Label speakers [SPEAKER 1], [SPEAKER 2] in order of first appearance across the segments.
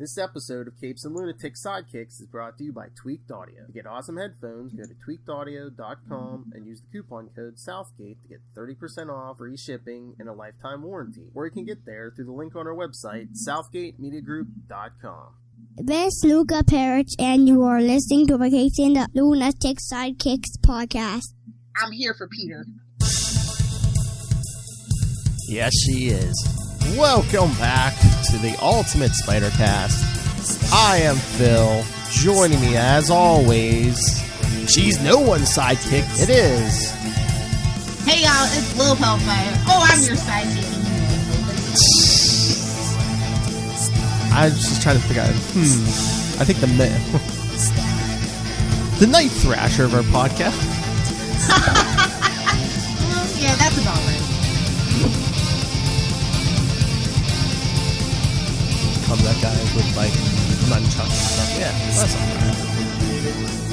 [SPEAKER 1] This episode of Capes and Lunatics Sidekicks is brought to you by Tweaked Audio. To get awesome headphones, go to tweakedaudio.com and use the coupon code Southgate to get 30% off, free shipping, and a lifetime warranty. Or you can get there through the link on our website, southgatemediagroup.com.
[SPEAKER 2] This is Luca Perich, and you are listening to the Capes and the Lunatics Sidekicks podcast.
[SPEAKER 3] I'm here for Peter.
[SPEAKER 1] Yes, she is. Welcome back to the Ultimate Spider-Cast. I am Phil. Joining me, as always, she's no one's sidekick. It is.
[SPEAKER 3] Hey y'all, it's Lil Hellfire. Oh, I'm your sidekick.
[SPEAKER 1] I was just trying to figure out. I think the Night Thrasher of our podcast.
[SPEAKER 3] Yeah, that's about right.
[SPEAKER 1] That guy with like nunchucks and stuff. Yeah, that's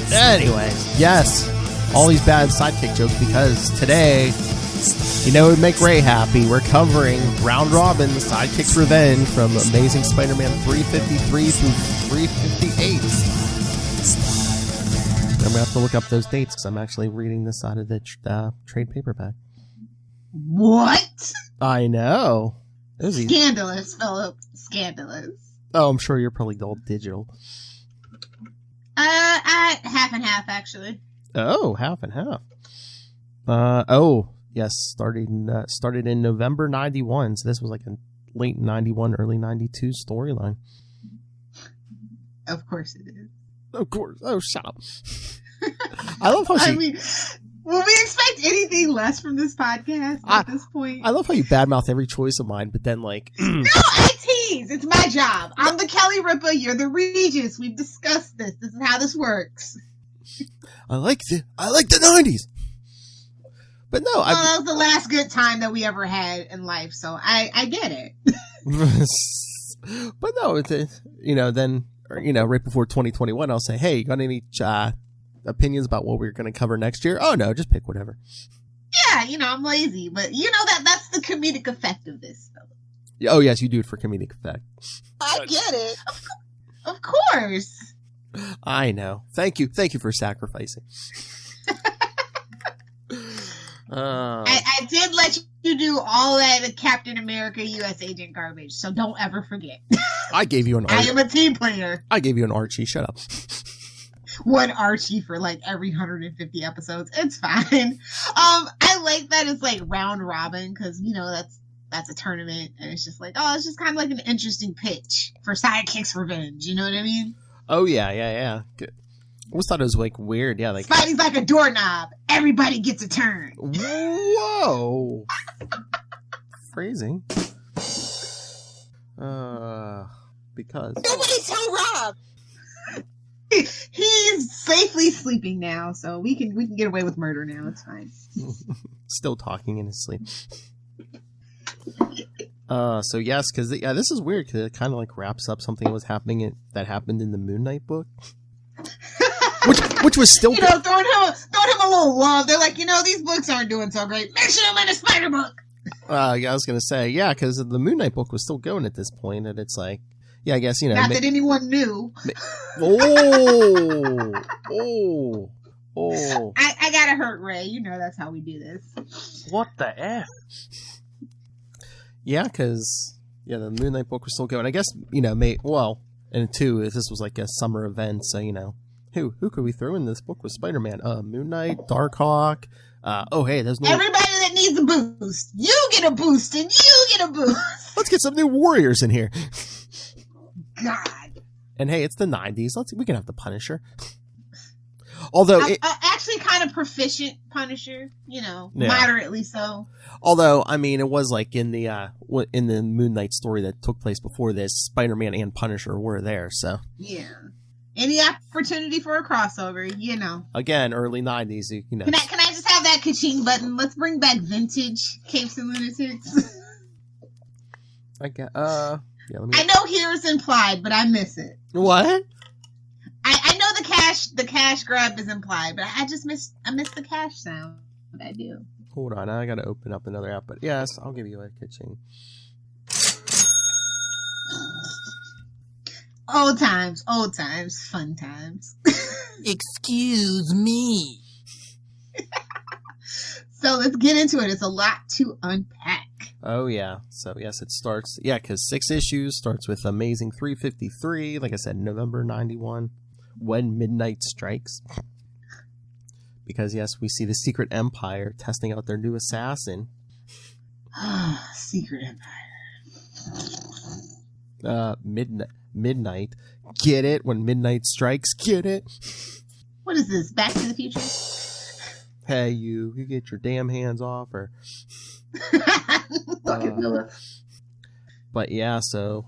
[SPEAKER 1] alright. Anyway, yes, all these bad sidekick jokes because today, you know, it would make Ray happy. We're covering Round Robin, Sidekicks Revenge from Amazing Spider-Man 353 through 358. I'm gonna have to look up those dates because I'm actually reading this out of the trade paperback.
[SPEAKER 3] What?
[SPEAKER 1] I know.
[SPEAKER 3] Scandalous, Philip. Scandalous.
[SPEAKER 1] Oh, I'm sure you're probably all digital.
[SPEAKER 3] Half and half, actually.
[SPEAKER 1] Oh, half and half. Yes, started in November 91, so this was like a late 91, early 92 storyline.
[SPEAKER 3] Of course it is.
[SPEAKER 1] Of course. Oh, shut up. I love how
[SPEAKER 3] will we expect anything less from this podcast at this point?
[SPEAKER 1] I love how you badmouth every choice of mine, but then like...
[SPEAKER 3] No, I tease! It's my job. I'm the Kelly Ripa, you're the Regis. We've discussed this. This is how this works.
[SPEAKER 1] I like the 90s! But no,
[SPEAKER 3] that was the last good time that we ever had in life, so I get it.
[SPEAKER 1] But no, then right before 2021, I'll say, hey, you got any opinions about what we're going to cover next year? Oh no, just pick whatever.
[SPEAKER 3] Yeah, I'm lazy, but that's the comedic effect of this.
[SPEAKER 1] Oh yes, you do it for comedic effect.
[SPEAKER 3] I get it. Of course.
[SPEAKER 1] I know. Thank you for sacrificing.
[SPEAKER 3] I did let you do all that Captain America U.S. Agent garbage, so don't ever forget.
[SPEAKER 1] I gave you an Archie.
[SPEAKER 3] I am a team player.
[SPEAKER 1] I gave you an Archie. Shut up.
[SPEAKER 3] One Archie for like every 150 episodes. It's fine. I like that it's like round robin because that's a tournament and it's just like it's just kind of like an interesting pitch for Sidekicks Revenge. You know what I mean?
[SPEAKER 1] Oh yeah. Good. I always thought it was like weird. Yeah, like
[SPEAKER 3] Spidey's like a doorknob. Everybody gets a turn.
[SPEAKER 1] Whoa. Phrasing. Because
[SPEAKER 3] nobody tell Rob. He's safely sleeping now, so we can get away with murder now. It's fine.
[SPEAKER 1] Still talking in his sleep. So yes, because this is weird because it kind of like wraps up something that happened in the Moon Knight book, which was still
[SPEAKER 3] throwing him a little love. They're like, these books aren't doing so great. Mention them in a Spider book.
[SPEAKER 1] I was gonna say because the Moon Knight book was still going at this point, and it's like. Yeah, I guess,
[SPEAKER 3] Not that anyone knew. I gotta hurt Ray. That's how we do this.
[SPEAKER 1] What the F? Yeah, because, the Moon Knight book was still going. I guess, and two, this was like a summer event, so, who could we throw in this book with Spider-Man? Moon Knight, Darkhawk. Hey, there's no...
[SPEAKER 3] Everybody that needs a boost. You get a boost, and you get a boost.
[SPEAKER 1] Let's get some new warriors in here.
[SPEAKER 3] God.
[SPEAKER 1] And hey, it's the 90s. We can have the Punisher. Although
[SPEAKER 3] actually kind of proficient Punisher, moderately so.
[SPEAKER 1] Although, it was like in the Moon Knight story that took place before this, Spider-Man and Punisher were there, so.
[SPEAKER 3] Yeah. Any opportunity for a crossover, Again,
[SPEAKER 1] early 90s,
[SPEAKER 3] Can I just have that ka-ching button? Let's bring back vintage Capes and Lunatics.
[SPEAKER 1] Yeah,
[SPEAKER 3] I know here is implied, but I miss it.
[SPEAKER 1] What?
[SPEAKER 3] I know the cash grab is implied, but I miss the cash sound. I do.
[SPEAKER 1] Hold on, I gotta open up another app, but yes, I'll give you a kitchen.
[SPEAKER 3] Old times, fun times.
[SPEAKER 4] Excuse me.
[SPEAKER 3] So let's get into it. It's a lot to unpack.
[SPEAKER 1] Oh, yeah. So, yes, it starts... Yeah, because 6 issues starts with Amazing 353. Like I said, November 91. When Midnight Strikes. Because, yes, we see the Secret Empire testing out their new assassin.
[SPEAKER 3] Secret Empire.
[SPEAKER 1] Midnight. Get it? When midnight strikes, get it?
[SPEAKER 3] What is this? Back to the Future?
[SPEAKER 1] Hey, you get your damn hands off, or...
[SPEAKER 3] Fucking Lilith.
[SPEAKER 1] But yeah, so...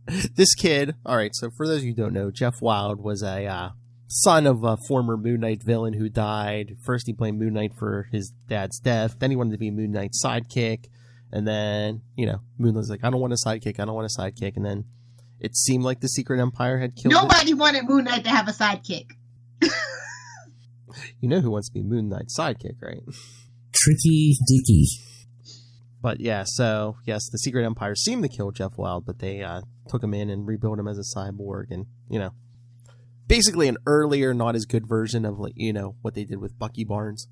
[SPEAKER 1] this kid... Alright, so for those of you who don't know, Jeff Wilde was a son of a former Moon Knight villain who died. First he blamed Moon Knight for his dad's death. Then he wanted to be Moon Knight's sidekick. And then, Moon Knight's like, I don't want a sidekick. And then it seemed like the Secret Empire had killed
[SPEAKER 3] Nobody wanted Moon Knight to have a sidekick.
[SPEAKER 1] You know who wants to be Moon Knight's sidekick, right?
[SPEAKER 4] Tricky Dicky.
[SPEAKER 1] But yeah, so, yes, the Secret Empire seemed to kill Jeff Wilde, but they took him in and rebuilt him as a cyborg and, basically an earlier, not as good version of, like, what they did with Bucky Barnes.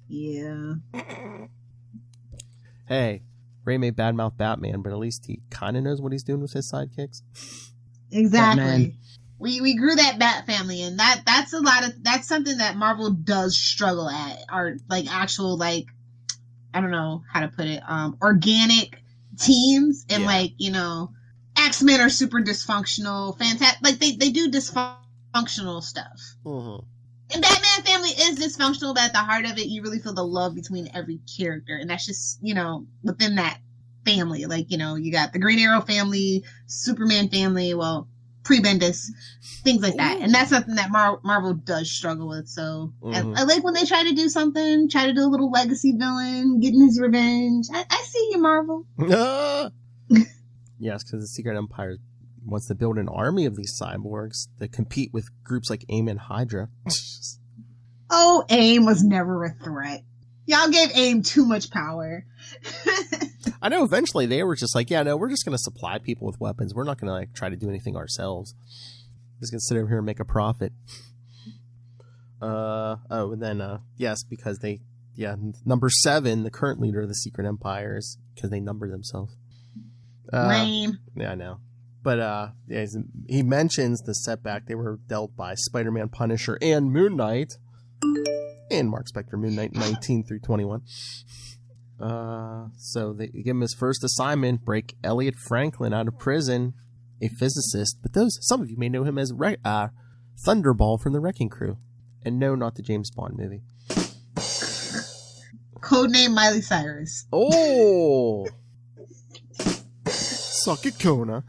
[SPEAKER 3] Yeah.
[SPEAKER 1] Hey, Ray may badmouth Batman, but at least he kind of knows what he's doing with his sidekicks.
[SPEAKER 3] Exactly.
[SPEAKER 4] Batman.
[SPEAKER 3] We grew that Bat family, and that's something that Marvel does struggle at, are like actual, like, I don't know how to put it, organic teams, and X-Men are super dysfunctional, fantastic, like they do dysfunctional stuff.
[SPEAKER 1] Mm-hmm.
[SPEAKER 3] And Batman family is dysfunctional, but at the heart of it, you really feel the love between every character, and that's just, within that family, like, you got the Green Arrow family, Superman family, well, pre-Bendis, things like that. And that's something that Marvel does struggle with. So I like when they try to do something, try to do a little legacy villain, getting his revenge. I see you, Marvel.
[SPEAKER 1] Yes, because the Secret Empire wants to build an army of these cyborgs that compete with groups like AIM and Hydra.
[SPEAKER 3] Oh, AIM was never a threat. Y'all gave AIM too much power.
[SPEAKER 1] I know eventually they were just like, yeah, no, we're just going to supply people with weapons. We're not going to like try to do anything ourselves. We're just going to sit over here and make a profit. And then, yes, because number 7, the current leader of the Secret Empire, is because they number themselves.
[SPEAKER 3] Lame.
[SPEAKER 1] Yeah, I know. But, he mentions the setback they were dealt by Spider-Man, Punisher, and Moon Knight. And Mark Spector, Moon Knight 19 through 21. So they give him his first assignment, break Elliot Franklin out of prison, a physicist. But some of you may know him as Thunderball from the Wrecking Crew. And no, not the James Bond movie.
[SPEAKER 3] Codename Miley Cyrus.
[SPEAKER 1] Oh! Suck it, Kona.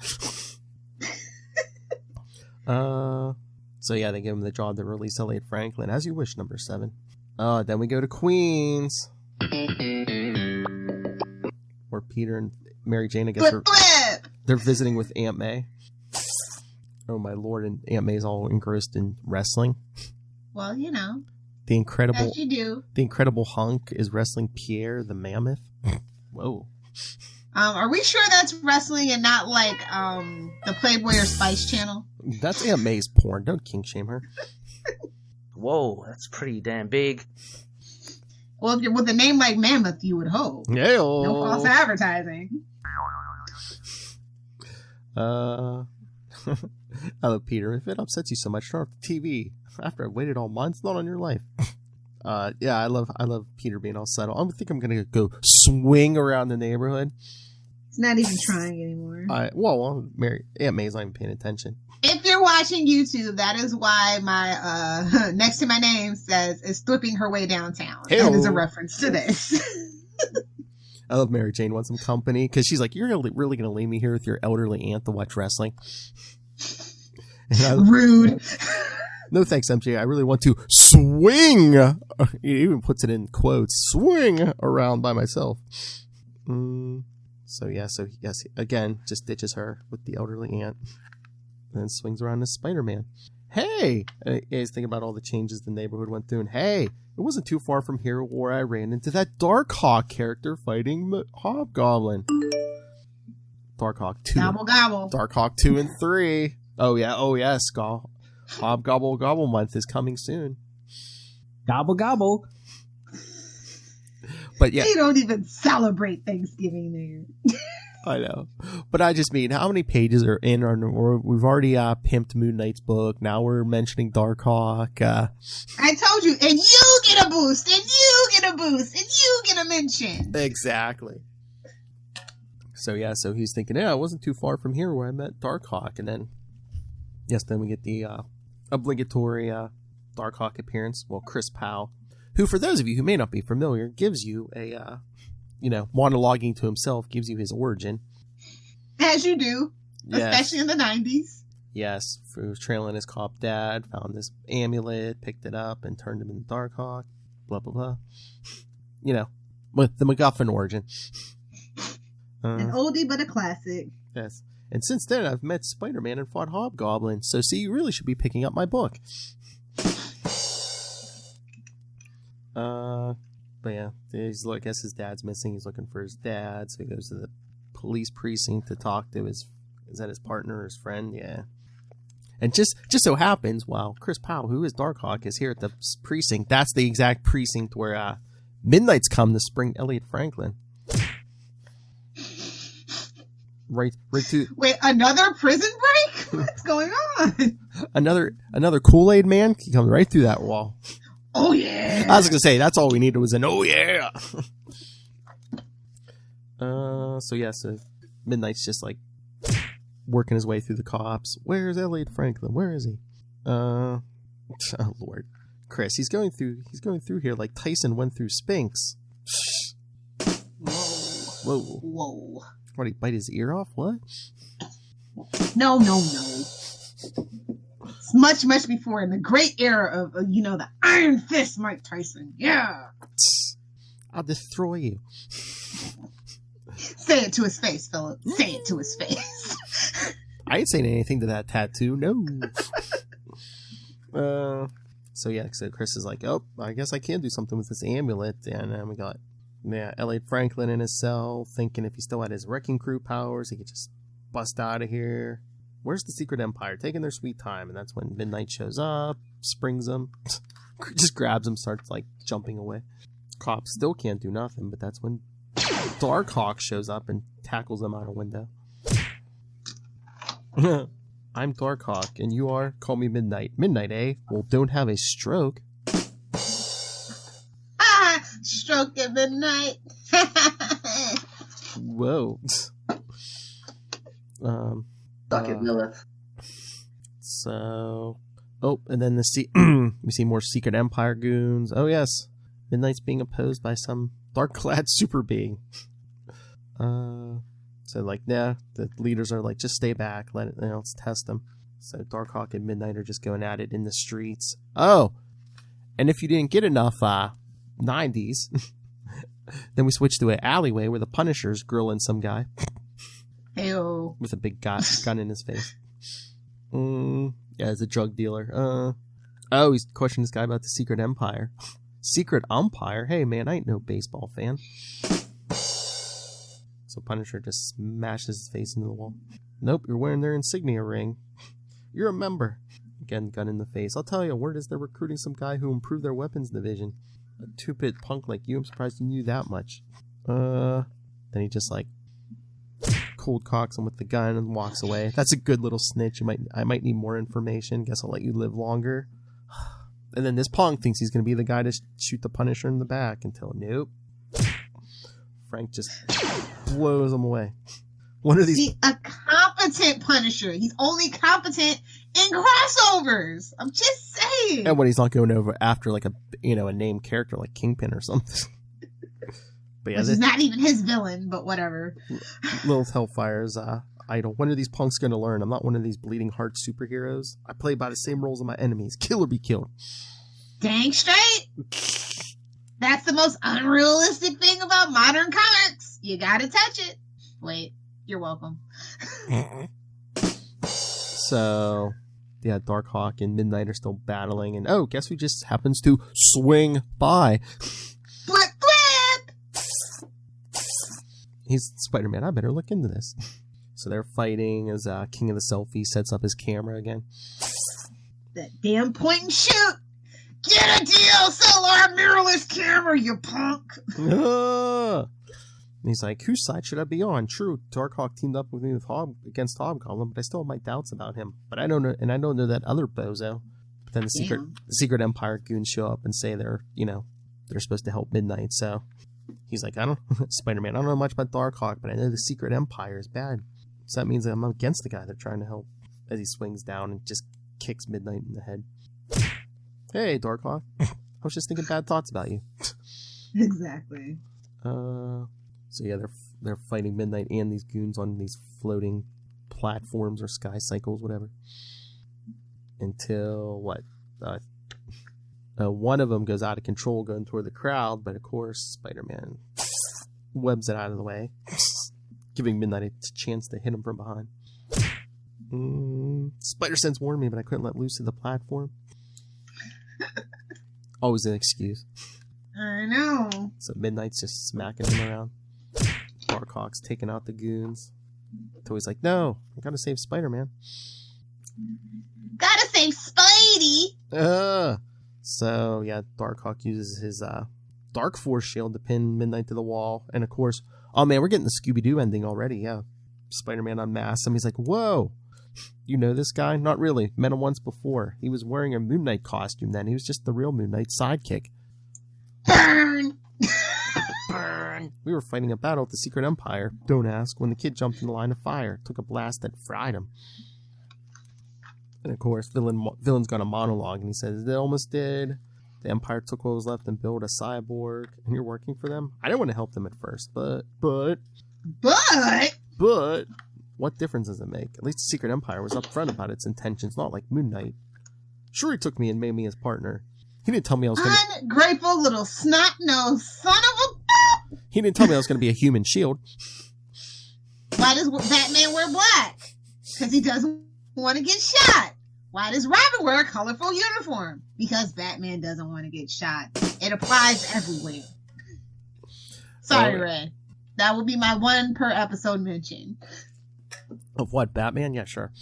[SPEAKER 1] So yeah, they give him the job to release Elliot Franklin. As you wish, number 7. Then we go to Queens. Where Peter and Mary Jane, I guess, they're visiting with Aunt May. Oh my lord, and Aunt May's all engrossed in wrestling.
[SPEAKER 3] Well,
[SPEAKER 1] The Incredible,
[SPEAKER 3] as you do.
[SPEAKER 1] The Incredible Hunk is wrestling Pierre the Mammoth. Whoa.
[SPEAKER 3] Are we sure that's wrestling and not like the Playboy or Spice Channel?
[SPEAKER 1] That's Aunt May's porn. Don't kink shame her.
[SPEAKER 4] Whoa, that's pretty damn big.
[SPEAKER 3] Well, if you're with a name like Mammoth, you would hope.
[SPEAKER 1] Yeah.
[SPEAKER 3] No false advertising.
[SPEAKER 1] I love Peter. If it upsets you so much, turn off the TV. After I've waited all months, not on your life. Yeah, I love Peter being all subtle. I think I'm gonna go swing around the neighborhood.
[SPEAKER 3] It's not even trying anymore.
[SPEAKER 1] Aunt May's not even paying attention.
[SPEAKER 3] If you're watching YouTube, that is why my next to my name says is flipping her way downtown.
[SPEAKER 1] Hey-o.
[SPEAKER 3] That is a reference to this.
[SPEAKER 1] I love Mary Jane wants some company because she's like, you're really gonna leave me here with your elderly aunt to watch wrestling?
[SPEAKER 3] Rude.
[SPEAKER 1] No thanks, MJ. I really want to swing. He even puts it in quotes. Swing around by myself. So yes, again, just ditches her with the elderly aunt. And then swings around as Spider-Man. Hey! He's thinking about all the changes the neighborhood went through. And hey, it wasn't too far from here where I ran into that Darkhawk character fighting Hobgoblin. Darkhawk 2.
[SPEAKER 3] Gobble, gobble.
[SPEAKER 1] Darkhawk 2 and 3. Oh, yeah, Skull. Hobgobble Gobble Month is coming soon.
[SPEAKER 5] Gobble, gobble.
[SPEAKER 1] But yeah.
[SPEAKER 3] They don't even celebrate Thanksgiving there.
[SPEAKER 1] I know. But I just mean, how many pages are in? We've already pimped Moon Knight's book. Now we're mentioning Darkhawk.
[SPEAKER 3] I told you, and you get a boost, and you get a boost, and you get a mention.
[SPEAKER 1] Exactly. So he's thinking, yeah, I wasn't too far from here where I met Darkhawk. And then, then we get the obligatory Darkhawk appearance. Well, Chris Powell, who, for those of you who may not be familiar, gives you a, monologuing to himself, gives you his origin.
[SPEAKER 3] As you do,
[SPEAKER 1] yes.
[SPEAKER 3] Especially in the 90s.
[SPEAKER 1] Yes, he was trailing his cop dad, found this amulet, picked it up, and turned him into Darkhawk. Blah, blah, blah. With the MacGuffin origin.
[SPEAKER 3] An oldie but a classic.
[SPEAKER 1] Yes. And since then, I've met Spider-Man and fought hobgoblins. So, see, you really should be picking up my book. But yeah, I guess his dad's missing. He's looking for his dad. So he goes to the police precinct to talk to is that his partner or his friend? Yeah. And just so happens, while Chris Powell, who is Darkhawk, is here at the precinct, that's the exact precinct where Midnight's come to spring Elliot Franklin. Right to
[SPEAKER 3] Wait, another prison break? What's going on?
[SPEAKER 1] Another Kool-Aid man? He comes right through that wall.
[SPEAKER 3] Oh yeah.
[SPEAKER 1] I was gonna say that's all we needed was an oh yeah. So Midnight's just like working his way through the cops. Where's Elliot Franklin? Where is he? Oh Lord, Chris, he's going through here like Tyson went through Spinks. Whoa. What, did he bite his ear off? What?
[SPEAKER 3] No. It's much before in the great era of, the Iron Fist Mike Tyson. Yeah.
[SPEAKER 1] I'll destroy you.
[SPEAKER 3] Say it to his face, Philip. Say it to his face.
[SPEAKER 1] I ain't saying anything to that tattoo. No. So Chris is like, oh, I guess I can do something with this amulet. And then we got Elliot Franklin in his cell, thinking if he still had his wrecking crew powers, he could just bust out of here. Where's the Secret Empire? Taking their sweet time. And that's when Midnight shows up, springs him, just grabs him, starts like jumping away. Cops still can't do nothing, but that's when Darkhawk shows up and tackles him out a window. I'm Darkhawk, and you are? Call me Midnight. Midnight, eh? Well, don't have a stroke.
[SPEAKER 3] Stroke in the night.
[SPEAKER 1] Whoa.
[SPEAKER 6] Suck it, Lilith.
[SPEAKER 1] So, and then we see more Secret Empire goons. Oh yes, Midnight's being opposed by some dark-clad super being. The leaders are like, just stay back, let's test them. So Darkhawk and Midnight are just going at it in the streets. Oh, and if you didn't get enough 90s, then we switch to an alleyway where the Punisher's grilling some guy.
[SPEAKER 3] Ew.
[SPEAKER 1] With a big gun in his face. Yeah, he's a drug dealer. He's questioning this guy about the Secret Empire. Secret Umpire? Hey, man, I ain't no baseball fan. So Punisher just smashes his face into the wall. Nope, you're wearing their insignia ring. You're a member. Again, gun in the face. I'll tell you, word is they're recruiting some guy who improved their weapons division. A two-bit punk like you, I'm surprised you knew that much. Then he just like cold cocks him with the gun and walks away. That's a good little snitch. I might need more information. Guess I'll let you live longer. And then this punk thinks he's going to be the guy to shoot the Punisher in the back until nope. Frank just blows him away. One of these.
[SPEAKER 3] A competent Punisher. He's only competent in crossovers. I'm just saying.
[SPEAKER 1] And when he's not going over after like a named character like Kingpin or something. But yeah,
[SPEAKER 3] which is not even his villain, but whatever.
[SPEAKER 1] Lilith Hellfire's idol. When are these punks going to learn? I'm not one of these bleeding heart superheroes. I play by the same rules as my enemies. Kill or be killed.
[SPEAKER 3] Dang straight. That's the most unrealistic thing about modern comics. You gotta touch it. Wait, you're welcome.
[SPEAKER 1] So, yeah, Darkhawk and Midnight are still battling, and guess who just happens to swing by?
[SPEAKER 3] Flip!
[SPEAKER 1] He's Spider-Man. I better look into this. So they're fighting as King of the Selfie sets up his camera again.
[SPEAKER 3] That damn point and shoot! Get a DSLR mirrorless camera, you punk!
[SPEAKER 1] And he's like, whose side should I be on? True, Darkhawk teamed up with me against Hobgoblin, but I still have my doubts about him. But I don't know, and I don't know that other bozo. But then the secret Empire goons show up and say they're supposed to help Midnight. So he's like, Spider-Man, I don't know much about Darkhawk, but I know the secret Empire is bad. So that means that I'm against the guy they're trying to help. As he swings down and just kicks Midnight in the head. Hey, Darkhawk. I was just thinking bad thoughts about you.
[SPEAKER 3] Exactly.
[SPEAKER 1] So yeah, they're fighting Midnight and these goons on these floating platforms or sky cycles, whatever. Until one of them goes out of control, going toward the crowd, but of course Spider-Man webs it out of the way, giving Midnight a chance to hit him from behind. Spider-Sense warned me, but I couldn't let loose of the platform. Always an excuse.
[SPEAKER 3] I know.
[SPEAKER 1] So Midnight's just smacking him around. Darkhawk's taking out the goons. So he's like, no, I gotta save Spider-Man.
[SPEAKER 3] Gotta save Spidey!
[SPEAKER 1] So, yeah, Darkhawk uses his Dark Force shield to pin Midnight to the wall. And, of course, oh, man, we're getting the Scooby-Doo ending already, yeah. Spider-Man unmasks him. He's like, whoa, you know this guy? Not really. Met him once before. He was wearing a Moon Knight costume then. He was just the real Moon Knight sidekick.
[SPEAKER 3] Burn!
[SPEAKER 1] Burn! We were fighting a battle at the Secret Empire. Don't ask. When the kid jumped in the line of fire, took a blast that fried him. And of course, Villain's got a monologue, and he says, they almost did. The Empire took what was left and built a cyborg, and you're working for them? I didn't want to help them at first, but... What difference does it make? At least the Secret Empire was upfront about its intentions, not like Moon Knight. Sure, he took me and made me his partner. He didn't tell me I was gonna...
[SPEAKER 3] Ungrateful little snot-nosed son of a...
[SPEAKER 1] He didn't tell me I was gonna be a human shield.
[SPEAKER 3] Why does Batman wear black? Because he doesn't want to get shot. Why does Robin wear a colorful uniform? Because Batman doesn't want to get shot. It applies everywhere. Sorry, Ray. That will be my one per episode mention.
[SPEAKER 1] Of what, Batman? Yeah, sure.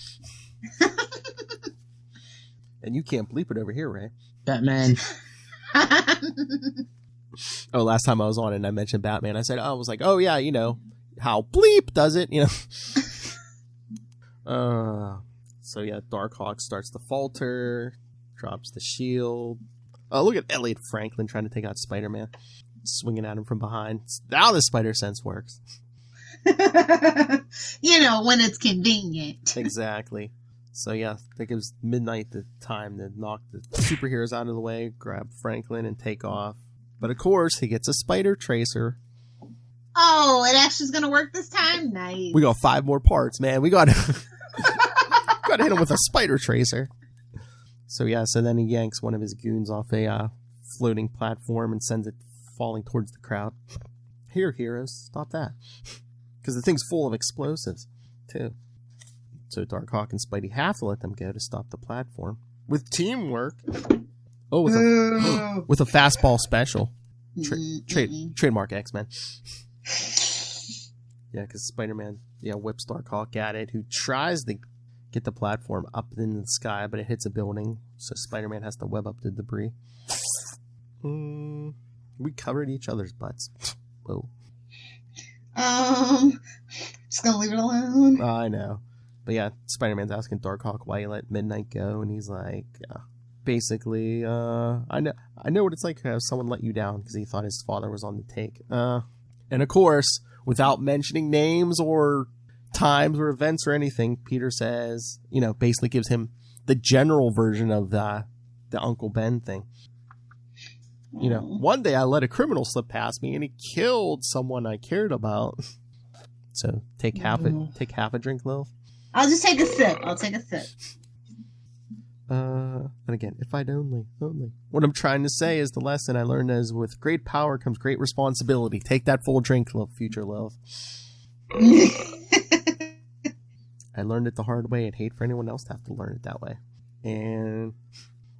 [SPEAKER 1] And you can't bleep it over here, Ray.
[SPEAKER 5] Batman.
[SPEAKER 1] Oh, last time I was on it and I mentioned Batman, I was like, oh yeah, you know, how bleep does it, you know. So yeah, Darkhawk starts to falter, drops the shield. Oh, look at Elliot Franklin trying to take out Spider-Man. Swinging at him from behind. Now the Spider-Sense works.
[SPEAKER 3] You know, when it's convenient.
[SPEAKER 1] Exactly. So yeah, that gives Midnight the time to knock the superheroes out of the way, grab Franklin, and take off. But of course, he gets a Spider Tracer.
[SPEAKER 3] Oh, it actually is going to work this time? Nice.
[SPEAKER 1] We got 5 more parts, man. We got to hit him with a Spider Tracer. So yeah, so then he yanks one of his goons off a floating platform and sends it falling towards the crowd. Here, heroes, stop that. Because the thing's full of explosives, too. So Darkhawk and Spidey have to let them go to stop the platform. With teamwork. Oh, with a fastball special. Trademark X-Men. Yeah, because Spider-Man whips Darkhawk at it, who tries to get the platform up into the sky, but it hits a building, so Spider-Man has to web up the debris. We covered each other's butts. Whoa.
[SPEAKER 3] Just gonna leave it alone.
[SPEAKER 1] I know. But yeah, Spider-Man's asking Darkhawk why he let Midnight go, and he's like, basically, I know what it's like to have someone let you down because he thought his father was on the take. And of course, without mentioning names or times or events or anything, Peter says, basically gives him the general version of the Uncle Ben thing. One day I let a criminal slip past me and he killed someone I cared about. So take half a drink, Lil.
[SPEAKER 3] I'll just take a sip. I'll take a sip.
[SPEAKER 1] And again, if I'd only. What I'm trying to say is the lesson I learned is with great power comes great responsibility. Take that full drink, Lil, future Lil. I learned it the hard way. I'd hate for anyone else to have to learn it that way. And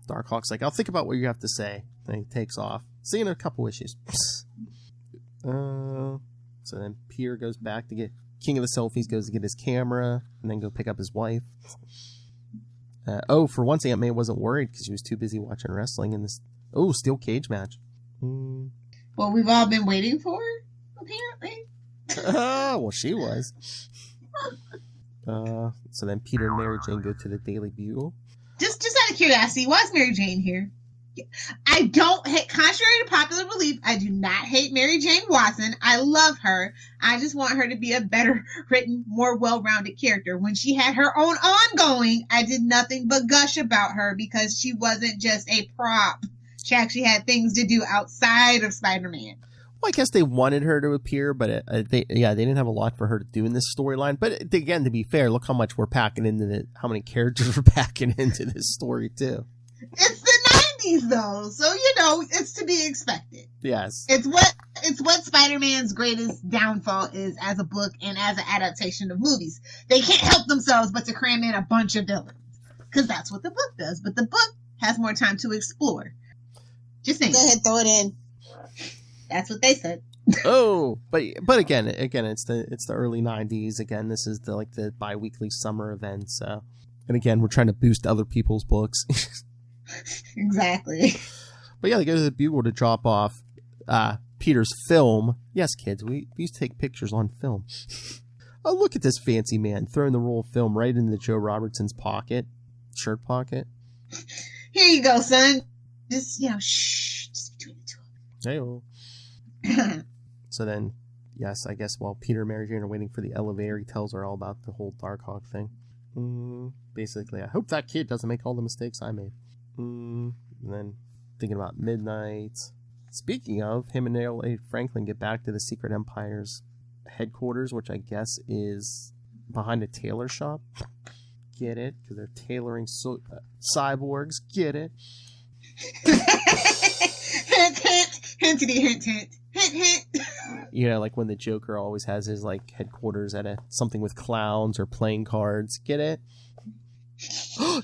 [SPEAKER 1] Darkhawk's like, I'll think about what you have to say. And he takes off. See you in a couple issues. So then Peter goes back to King of the Selfies goes to get his camera and then go pick up his wife. For once, Aunt May wasn't worried because she was too busy watching wrestling in this. Oh, steel cage match.
[SPEAKER 3] Well, we've all been waiting for, apparently.
[SPEAKER 1] Well, she was. So then Peter and Mary Jane go to the Daily Bugle.
[SPEAKER 3] Just out of curiosity, why is Mary Jane here? I don't hate, contrary to popular belief, I do not hate Mary Jane Watson. I love her. I just want her to be a better written, more well-rounded character. When she had her own ongoing, I did nothing but gush about her because she wasn't just a prop. She actually had things to do outside of Spider-Man.
[SPEAKER 1] Well, I guess they wanted her to appear, but they didn't have a lot for her to do in this storyline. But again, to be fair, look how much we're packing into how many characters we're packing into this story too.
[SPEAKER 3] It's the 90s though, so it's to be expected.
[SPEAKER 1] Yes.
[SPEAKER 3] It's what Spider-Man's greatest downfall is as a book and as an adaptation of movies. They can't help themselves but to cram in a bunch of villains. Because that's what the book does. But the book has more time to explore. Just saying.
[SPEAKER 7] Go ahead, throw it in.
[SPEAKER 3] That's what they said.
[SPEAKER 1] Oh, but again, it's the early 90s. Again, this is the bi-weekly summer event. So, and again, we're trying to boost other people's books.
[SPEAKER 3] Exactly.
[SPEAKER 1] But yeah, they go to the Bugle to drop off Peter's film. Yes, kids, we used to take pictures on film. Oh, look at this fancy man throwing the roll of film right into Joe Robertson's shirt pocket.
[SPEAKER 3] Here you go, son. Just, shh. Just between the two of
[SPEAKER 1] Hey-o. So then, yes, I guess while Peter and Mary Jane are waiting for the elevator, he tells her all about the whole Darkhawk thing. Basically, I hope that kid doesn't make all the mistakes I made. And then thinking about midnight. Speaking of, him and L.A. Franklin get back to the Secret Empire's headquarters, which I guess is behind a tailor shop. Get it? Because they're tailoring cyborgs. Get it?
[SPEAKER 3] Hint, hint. Hintity, hint, hint. Hint, hint.
[SPEAKER 1] Like when the Joker always has his headquarters at something with clowns or playing cards. Get it?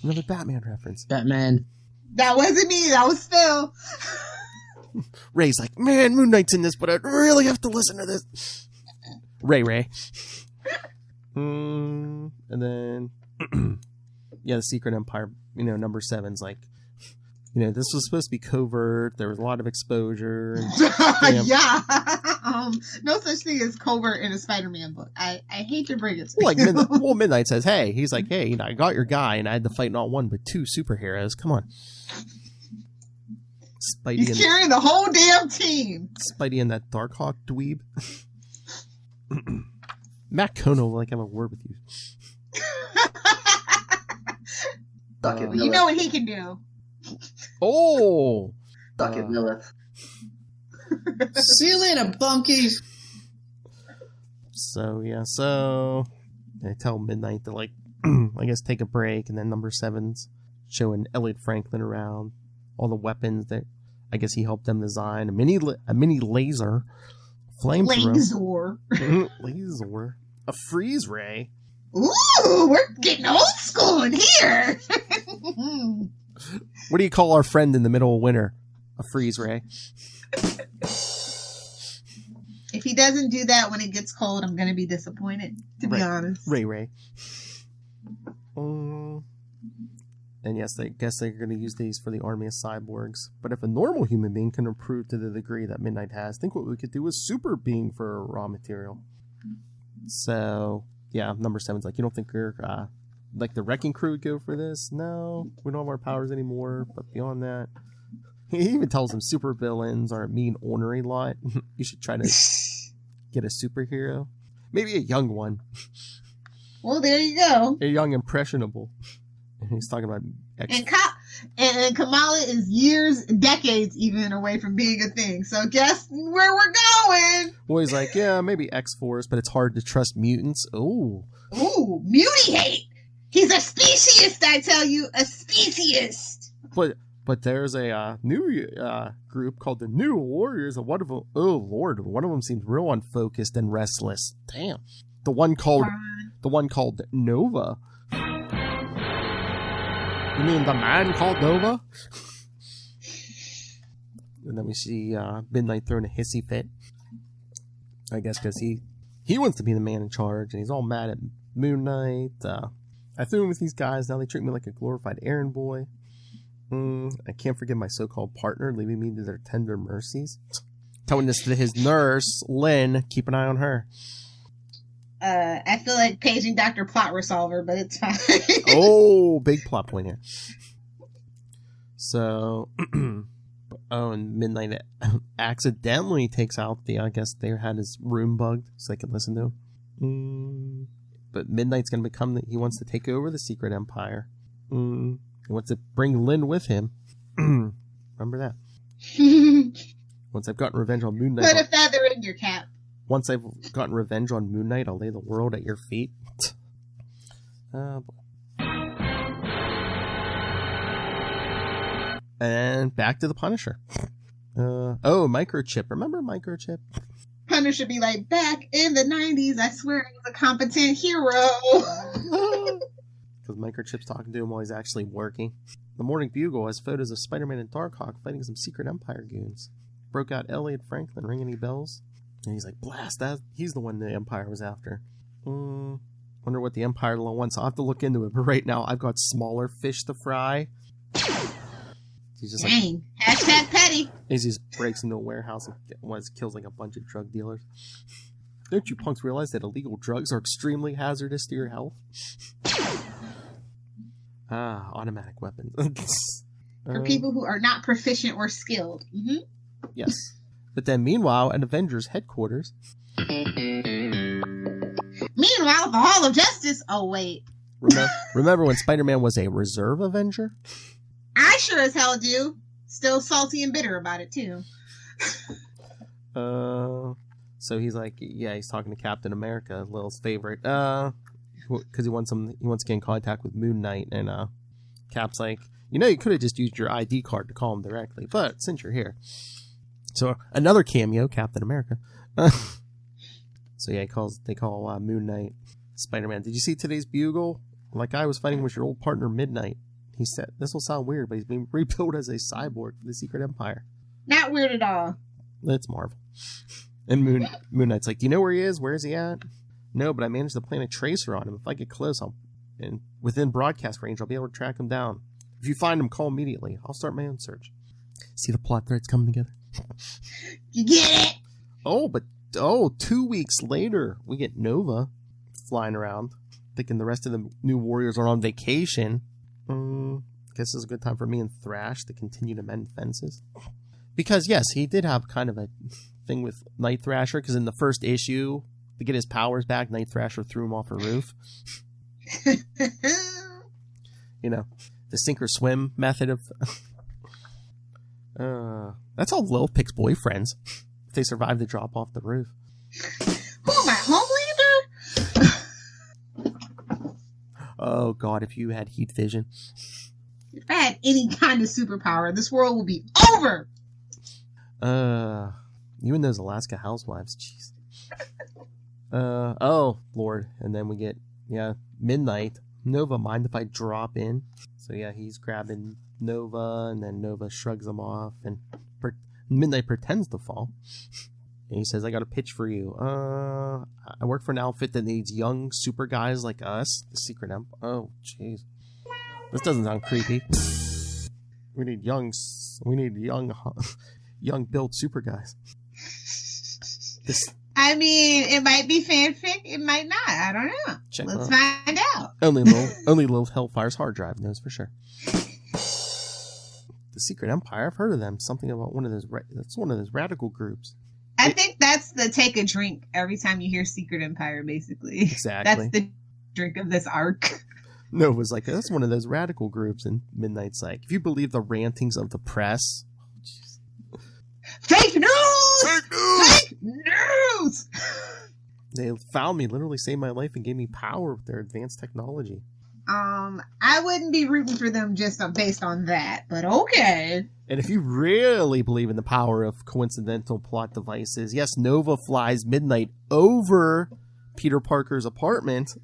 [SPEAKER 1] Another Batman reference.
[SPEAKER 5] Batman.
[SPEAKER 3] That wasn't me. That was Phil.
[SPEAKER 1] Ray's like, man, Moon Knight's in this, but I'd really have to listen to this. Ray. And then, the Secret Empire, number 7's like, this was supposed to be covert. There was a lot of exposure. And,
[SPEAKER 3] yeah. No such thing as covert in a Spider-Man book. I hate to bring it to
[SPEAKER 1] you. Midnight says, hey, he's like, hey, I got your guy, and I had to fight not one, but 2 superheroes. Come on.
[SPEAKER 3] He's carrying the whole damn team.
[SPEAKER 1] Spidey and that Darkhawk dweeb. Matt Kono will have a word with you.
[SPEAKER 3] You know what he can do.
[SPEAKER 1] Oh!
[SPEAKER 6] Suck it, Lilith.
[SPEAKER 5] See you later, bunkies.
[SPEAKER 1] So they tell Midnight to I guess take a break, and then number 7's showing Elliot Franklin around all the weapons that I guess he helped them design. A mini laser, flamethrower, laser, a freeze ray.
[SPEAKER 3] Ooh, we're getting old school in here.
[SPEAKER 1] What do you call our friend in the middle of winter? A freeze ray.
[SPEAKER 3] If he doesn't do that when it gets cold, I'm going to be disappointed, to be honest.
[SPEAKER 1] Ray. And yes, I guess they're going to use these for the army of cyborgs. But if a normal human being can improve to the degree that Midnight has, think what we could do with super being for raw material. So, yeah, number 7's like, you don't think we're, the Wrecking Crew would go for this? No, we don't have our powers anymore. But beyond that, he even tells them super villains are a mean, ornery lot. You should try to get a superhero. Maybe a young one.
[SPEAKER 3] Well, there you go.
[SPEAKER 1] A young, impressionable. And he's talking about...
[SPEAKER 3] And Kamala is decades even away from being a thing. So guess where we're going?
[SPEAKER 1] Well, he's like, yeah, maybe X-Force, but it's hard to trust mutants. Ooh,
[SPEAKER 3] mutie hate. He's a speciesist, I tell you. A speciesist.
[SPEAKER 1] But there's a new group called the New Warriors, and one of them seems real unfocused and restless. Damn. The one called Nova. You mean the man called Nova? And then we see Midnight throwing a hissy fit. I guess because he he wants to be the man in charge, and he's all mad at Moon Knight. I threw in with these guys. Now they treat me like a glorified errand boy. I can't forgive my so-called partner, leaving me to their tender mercies. Telling this to his nurse, Lynn. Keep an eye on her.
[SPEAKER 3] I feel like paging Dr. Plot Resolver, but it's fine.
[SPEAKER 1] Oh, big plot point here. So, and Midnight accidentally takes out the, I guess they had his room bugged so they could listen to him. But Midnight's going to become, he wants to take over the Secret Empire. He wants to bring Lynn with him. Remember that. Once I've gotten revenge on Moon Knight.
[SPEAKER 3] Put a feather in your cap.
[SPEAKER 1] Once I've gotten revenge on Moon Knight, I'll lay the world at your feet. And back to the Punisher. Microchip. Remember Microchip?
[SPEAKER 3] Punisher be like, back in the 90s, I swear I was a competent hero.
[SPEAKER 1] Because Microchip's talking to him while he's actually working. The Morning Bugle has photos of Spider-Man and Darkhawk fighting some Secret Empire goons. Broke out Elliot Franklin. Ring any bells? And he's like, blast that. He's the one the Empire was after. Wonder what the Empire wants. I'll have to look into it. But right now, I've got smaller fish to fry. He's just
[SPEAKER 3] Dang. Hashtag petty.
[SPEAKER 1] He just breaks into a warehouse and kills like a bunch of drug dealers. Don't you punks realize that illegal drugs are extremely hazardous to your health? Automatic weapons.
[SPEAKER 3] For people who are not proficient or skilled. Mm-hmm.
[SPEAKER 1] Yes. But then meanwhile, at Avengers headquarters.
[SPEAKER 3] Meanwhile, at the Hall of Justice. Oh, wait.
[SPEAKER 1] Remember when Spider-Man was a reserve Avenger?
[SPEAKER 3] I sure as hell do. Still salty and bitter about it, too.
[SPEAKER 1] So he's like, yeah, he's talking to Captain America, Lil's favorite. Because he wants to get in contact with Moon Knight, and Cap's like, you could have just used your ID card to call him directly, but since you're here. So another cameo, Captain America. So yeah, they call Moon Knight Spider-Man. Did you see today's Bugle? Like I was fighting with your old partner Midnight. He said, this will sound weird, but he's being rebuilt as a cyborg for the Secret Empire.
[SPEAKER 3] Not weird at all.
[SPEAKER 1] That's Marvel. And Moon Knight's like, do you know where he is? Where is he at? No, but I managed to plant a tracer on him. If I get close, and within broadcast range, I'll be able to track him down. If you find him, call immediately. I'll start my own search. See the plot threads coming together?
[SPEAKER 3] You get it?
[SPEAKER 1] 2 weeks later, we get Nova flying around, thinking the rest of the new Warriors are on vacation. Guess this is a good time for me and Thrash to continue to mend fences. Because, yes, he did have kind of a thing with Night Thrasher, because in the first issue, to get his powers back, Night Thrasher threw him off a roof. The sink or swim method of... that's how Lil picks boyfriends. If they survive the drop off the roof.
[SPEAKER 3] Who am I, Homelander?
[SPEAKER 1] Oh, God, if you had heat vision.
[SPEAKER 3] If I had any kind of superpower, this world would be over!
[SPEAKER 1] You and those Alaska housewives, jeez. Oh, Lord. And then we get, Midnight. Nova, mind if I drop in? So, yeah, he's grabbing Nova, and then Nova shrugs him off, and Midnight pretends to fall. And he says, I got a pitch for you. I work for an outfit that needs young super guys like us. The Secret Empire. Oh, jeez. This doesn't sound creepy. We need young built super guys.
[SPEAKER 3] I mean, it might be fanfic, it might not. I don't know. Let's find out.
[SPEAKER 1] Only Lil Hellfire's hard drive knows for sure. The Secret Empire, I've heard of them. Something about that's one of those radical groups.
[SPEAKER 3] I think that's the take a drink every time you hear Secret Empire, basically.
[SPEAKER 1] Exactly.
[SPEAKER 3] That's the drink of this arc.
[SPEAKER 1] Nova's like, that's one of those radical groups, and Midnight's like, if you believe the rantings of the press...
[SPEAKER 3] Fake news! Fake news! Fake news!
[SPEAKER 1] They found me, literally saved my life, and gave me power with their advanced technology.
[SPEAKER 3] I wouldn't be rooting for them just based on that, but okay.
[SPEAKER 1] And if you really believe in the power of coincidental plot devices, yes, Nova flies Midnight over Peter Parker's apartment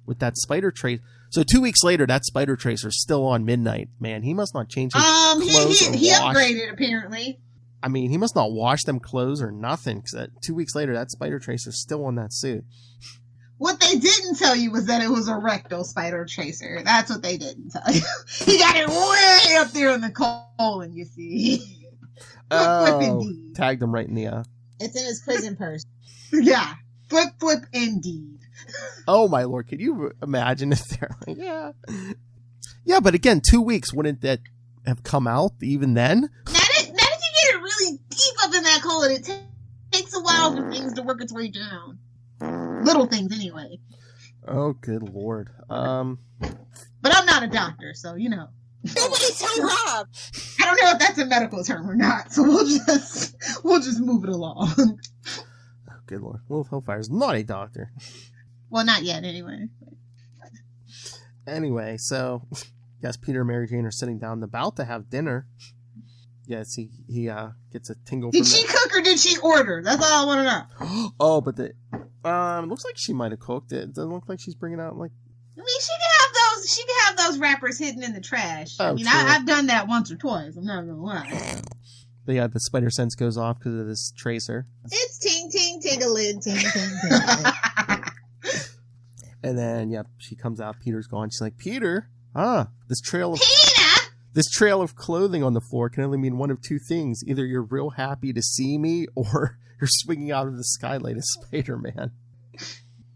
[SPEAKER 1] with that spider trace. So 2 weeks later, that spider tracer's still on Midnight. Man, he must not change his clothes
[SPEAKER 3] he upgraded, apparently.
[SPEAKER 1] I mean, he must not wash them clothes or nothing, because 2 weeks later, that spider tracer's still on that suit.
[SPEAKER 3] What they didn't tell you was that it was a rectal spider tracer. That's what they didn't tell you. He got it way up there in the colon, you see.
[SPEAKER 1] Oh, tagged him right in the...
[SPEAKER 7] It's in his prison purse.
[SPEAKER 3] Yeah. Flip, indeed.
[SPEAKER 1] Oh, my Lord. Could you imagine if they're like, yeah. Yeah, but again, 2 weeks, wouldn't that have come out even then?
[SPEAKER 3] Now that you get it really deep up in that colon, it takes a while for things to work its way down. Little things, anyway.
[SPEAKER 1] Oh, good Lord.
[SPEAKER 3] But I'm not a doctor, so, you know.
[SPEAKER 7] Nobody tell Rob.
[SPEAKER 3] I don't know if that's a medical term or not, so we'll just move it along.
[SPEAKER 1] Oh, good Lord. Wolf Hellfire's not a doctor.
[SPEAKER 3] Well, not yet, anyway.
[SPEAKER 1] Anyway, so, yes, Peter and Mary Jane are sitting down about to have dinner. Yes, he gets a tingle from
[SPEAKER 3] Did she cook or did she order? That's all I want to know.
[SPEAKER 1] Oh, but it looks like she might have cooked it. It doesn't look like she's bringing out, like...
[SPEAKER 3] I mean, she can have those wrappers hidden in the trash.
[SPEAKER 1] Oh,
[SPEAKER 3] I mean,
[SPEAKER 1] true.
[SPEAKER 3] I've done that once or twice. I'm not gonna lie.
[SPEAKER 1] But yeah, the spider sense goes off because of this tracer.
[SPEAKER 7] It's ting ting ting-a-lid, ting ting ting.
[SPEAKER 1] And then, yeah, she comes out. Peter's gone. She's like, Peter, this trail of clothing on the floor can only mean one of two things. Either you're real happy to see me, or you're swinging out of the skylight as Spider-Man.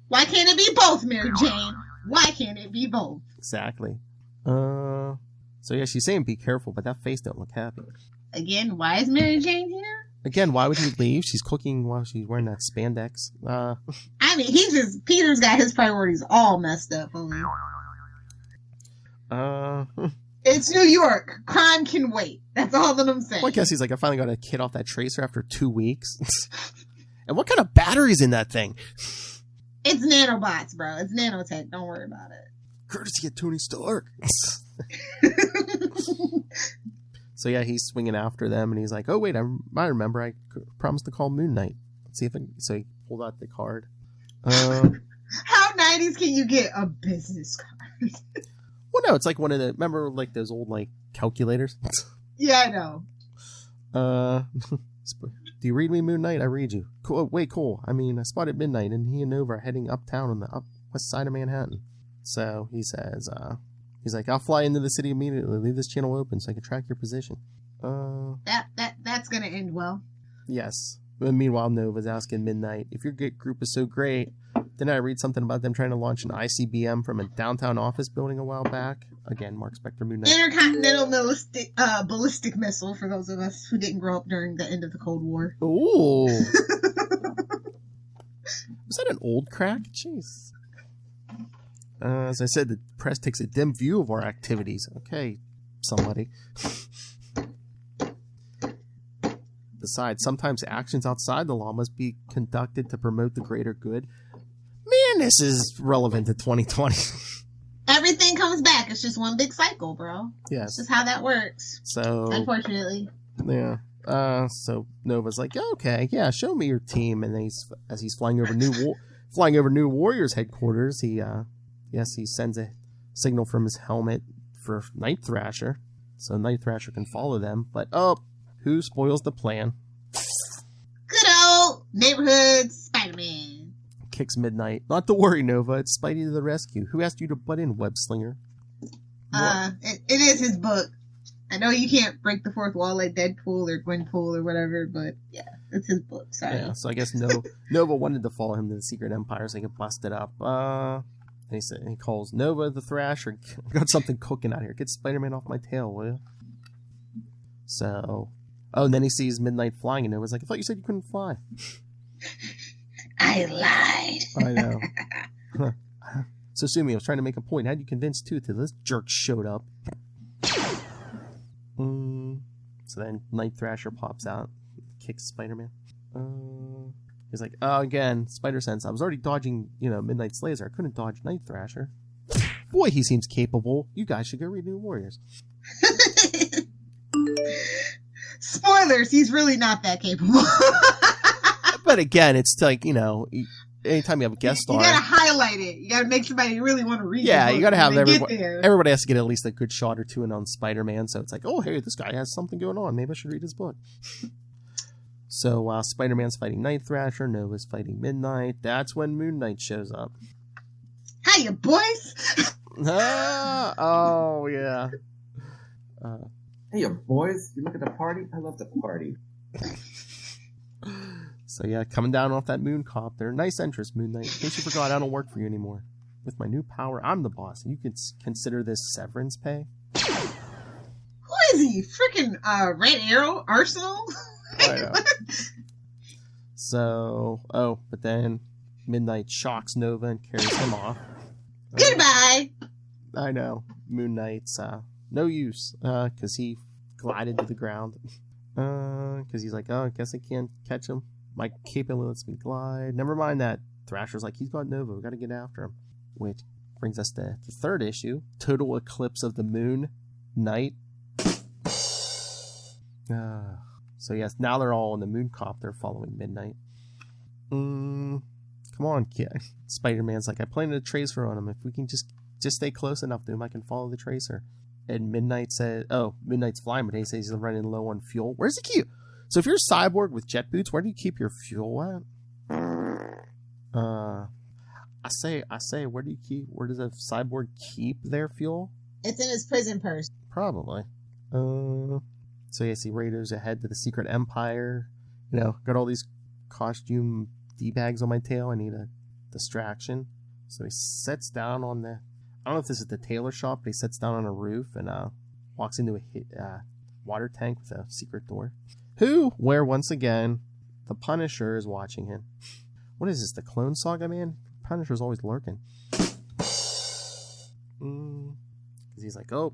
[SPEAKER 3] Why can't it be both, Mary Jane? Why can't it be both?
[SPEAKER 1] Exactly. So yeah, she's saying be careful, but that face don't look happy.
[SPEAKER 3] Again, why is Mary Jane here?
[SPEAKER 1] Again, why would he leave? She's cooking while she's wearing that spandex.
[SPEAKER 3] I mean, Peter's got his priorities all messed up. It's New York. Crime can wait. That's all that I'm saying.
[SPEAKER 1] Well, I guess he's like, I finally got a kid off that tracer after 2 weeks. And what kind of battery's in that thing?
[SPEAKER 3] It's nanobots, bro. It's nanotech. Don't worry about it.
[SPEAKER 1] Courtesy of Tony Stark. So yeah, he's swinging after them, and he's like, "Oh wait, I remember. I promised to call Moon Knight. Let's see if so he pulled out the card.
[SPEAKER 3] How 90s can you get a business card?
[SPEAKER 1] Well, no, it's like one of the remember like those old like calculators.
[SPEAKER 3] Yeah, I know.
[SPEAKER 1] Do you read me, Moon Knight? I read you. Cool. Wait, cool. I mean, I spotted Midnight, and he and Nova are heading uptown on the west side of Manhattan. So he says, he's like, I'll fly into the city immediately. Leave this channel open so I can track your position.
[SPEAKER 3] That's gonna end well.
[SPEAKER 1] Yes. But meanwhile, Nova's asking Midnight, if your group is so great, didn't I read something about them trying to launch an ICBM from a downtown office building a while back? Again, Mark Spector, Moon Knight.
[SPEAKER 3] Intercontinental ballistic missile for those of us who didn't grow up during the end of the Cold War.
[SPEAKER 1] Ooh. Was that an old crack? Jeez. As I said, the press takes a dim view of our activities. Okay, somebody. Besides, sometimes actions outside the law must be conducted to promote the greater good. Man, this is relevant to 2020.
[SPEAKER 3] Everything comes back. It's just one big cycle, bro.
[SPEAKER 1] Yes.
[SPEAKER 3] It's just how that works.
[SPEAKER 1] So,
[SPEAKER 3] unfortunately.
[SPEAKER 1] Yeah. So Nova's like, okay, yeah, show me your team. And as he's flying over New Warriors headquarters, he sends a signal from his helmet for Night Thrasher, so Night Thrasher can follow them. But who spoils the plan?
[SPEAKER 3] Good old neighborhood Spider-Man.
[SPEAKER 1] Kicks Midnight. Not to worry, Nova. It's Spidey to the rescue. Who asked you to butt in, Web Slinger?
[SPEAKER 3] It is his book. I know you can't break the fourth wall like Deadpool or Gwenpool or whatever, but yeah, it's his book. Sorry.
[SPEAKER 1] Yeah, so I guess Nova wanted to follow him to the Secret Empire so he could bust it up. And he calls Nova the Thrasher. I got something cooking out here. Get Spider-Man off my tail, will you? So, and then he sees Midnight flying, and Nova's like, I thought you said you couldn't fly.
[SPEAKER 3] I lied.
[SPEAKER 1] I know. So, Sumi, I was trying to make a point. How'd you convince Tooth till this jerk showed up? So then Night Thrasher pops out, kicks Spider-Man. He's like, again, Spider Sense. I was already dodging, Midnight's laser. I couldn't dodge Night Thrasher. Boy, he seems capable. You guys should go read New Warriors.
[SPEAKER 3] Spoilers, he's really not that capable.
[SPEAKER 1] But again, it's like, anytime you have a guest star,
[SPEAKER 3] you gotta highlight it. You gotta make somebody really want to read it.
[SPEAKER 1] Yeah, you gotta have everybody has to get at least a good shot or two in on Spider-Man. So it's like, oh, hey, this guy has something going on. Maybe I should read his book. So while Spider-Man's fighting Night Thrasher, Nova's fighting Midnight, that's when Moon Knight shows up.
[SPEAKER 3] Hiya, boys!
[SPEAKER 1] Oh, yeah.
[SPEAKER 6] Hey, boys, you look at the party? I love the party.
[SPEAKER 1] So yeah, coming down off that moon copter. Nice entrance, Moon Knight. In case you forgot, I don't work for you anymore. With my new power, I'm the boss, and you can consider this severance pay.
[SPEAKER 3] Who is he? Freaking Red Arrow Arsenal?
[SPEAKER 1] I know. So, but then Midnight shocks Nova and carries him off.
[SPEAKER 3] Goodbye!
[SPEAKER 1] I know. Moon Knight's no use, because he glided to the ground. Because he's like, I guess I can't catch him. My cape only lets me glide. Never mind that. Thrasher's like, he's got Nova. We gotta get after him. Which brings us to the third issue. Total eclipse of the moon. Night. So yes, now they're all in the moon copter following Midnight. Come on, kid. Spider-Man's like, I planted a tracer on him. If we can just stay close enough to him, I can follow the tracer. And Midnight said, Midnight's flying, but he says he's running low on fuel. Where's he keep? So if you're a cyborg with jet boots, where do you keep your fuel at? I say, where does a cyborg keep their fuel?
[SPEAKER 7] It's in his prison purse.
[SPEAKER 1] Probably. So yes, he raiders ahead to the secret empire. You know, got all these costume D-bags on my tail. I need a distraction. So he sets down on the, I don't know if this is the tailor shop, but he sets down on a roof and walks into a water tank with a secret door. Where once again, the Punisher is watching him. What is this, the Clone Saga, man? Punisher's always lurking. Because he's like, I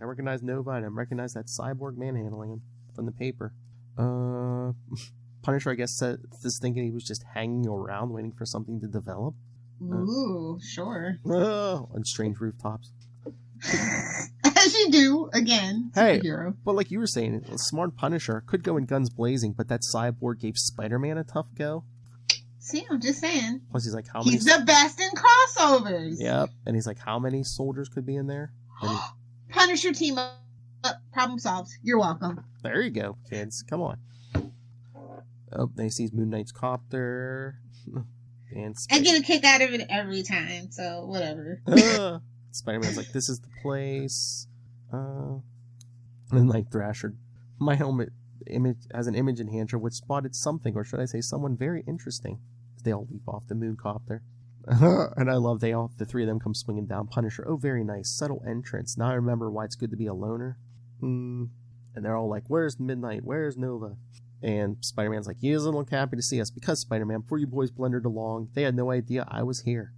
[SPEAKER 1] recognize Nova and I recognize that cyborg manhandling him from the paper. Punisher, I guess, is thinking he was just hanging around waiting for something to develop.
[SPEAKER 3] Ooh, sure.
[SPEAKER 1] On strange rooftops.
[SPEAKER 3] As you do, again, superhero.
[SPEAKER 1] Hey, but like you were saying, a smart Punisher could go in guns blazing, but that cyborg gave Spider-Man a tough go.
[SPEAKER 3] See, I'm just saying.
[SPEAKER 1] Plus, he's like, how many?
[SPEAKER 3] He's the best in crossovers.
[SPEAKER 1] Yep, and he's like, how many soldiers could be in there?
[SPEAKER 3] Punisher team up, problem solved. You're welcome.
[SPEAKER 1] There you go, kids. Come on. Oh, then he sees Moon Knight's copter. And
[SPEAKER 3] I get a kick out of it every time, so whatever.
[SPEAKER 1] Spider-Man's like, this is the place. And Night Thrasher, my helmet image has an image enhancer which spotted something, or should I say someone very interesting. They all leap off the moon copter. And I love the three of them come swinging down. Punisher, very nice, subtle entrance. Now I remember why it's good to be a loner. And they're all like, where's Midnight? Where's Nova? And Spider-Man's like, he doesn't look happy to see us because, Spider-Man, before you boys blundered along, they had no idea I was here.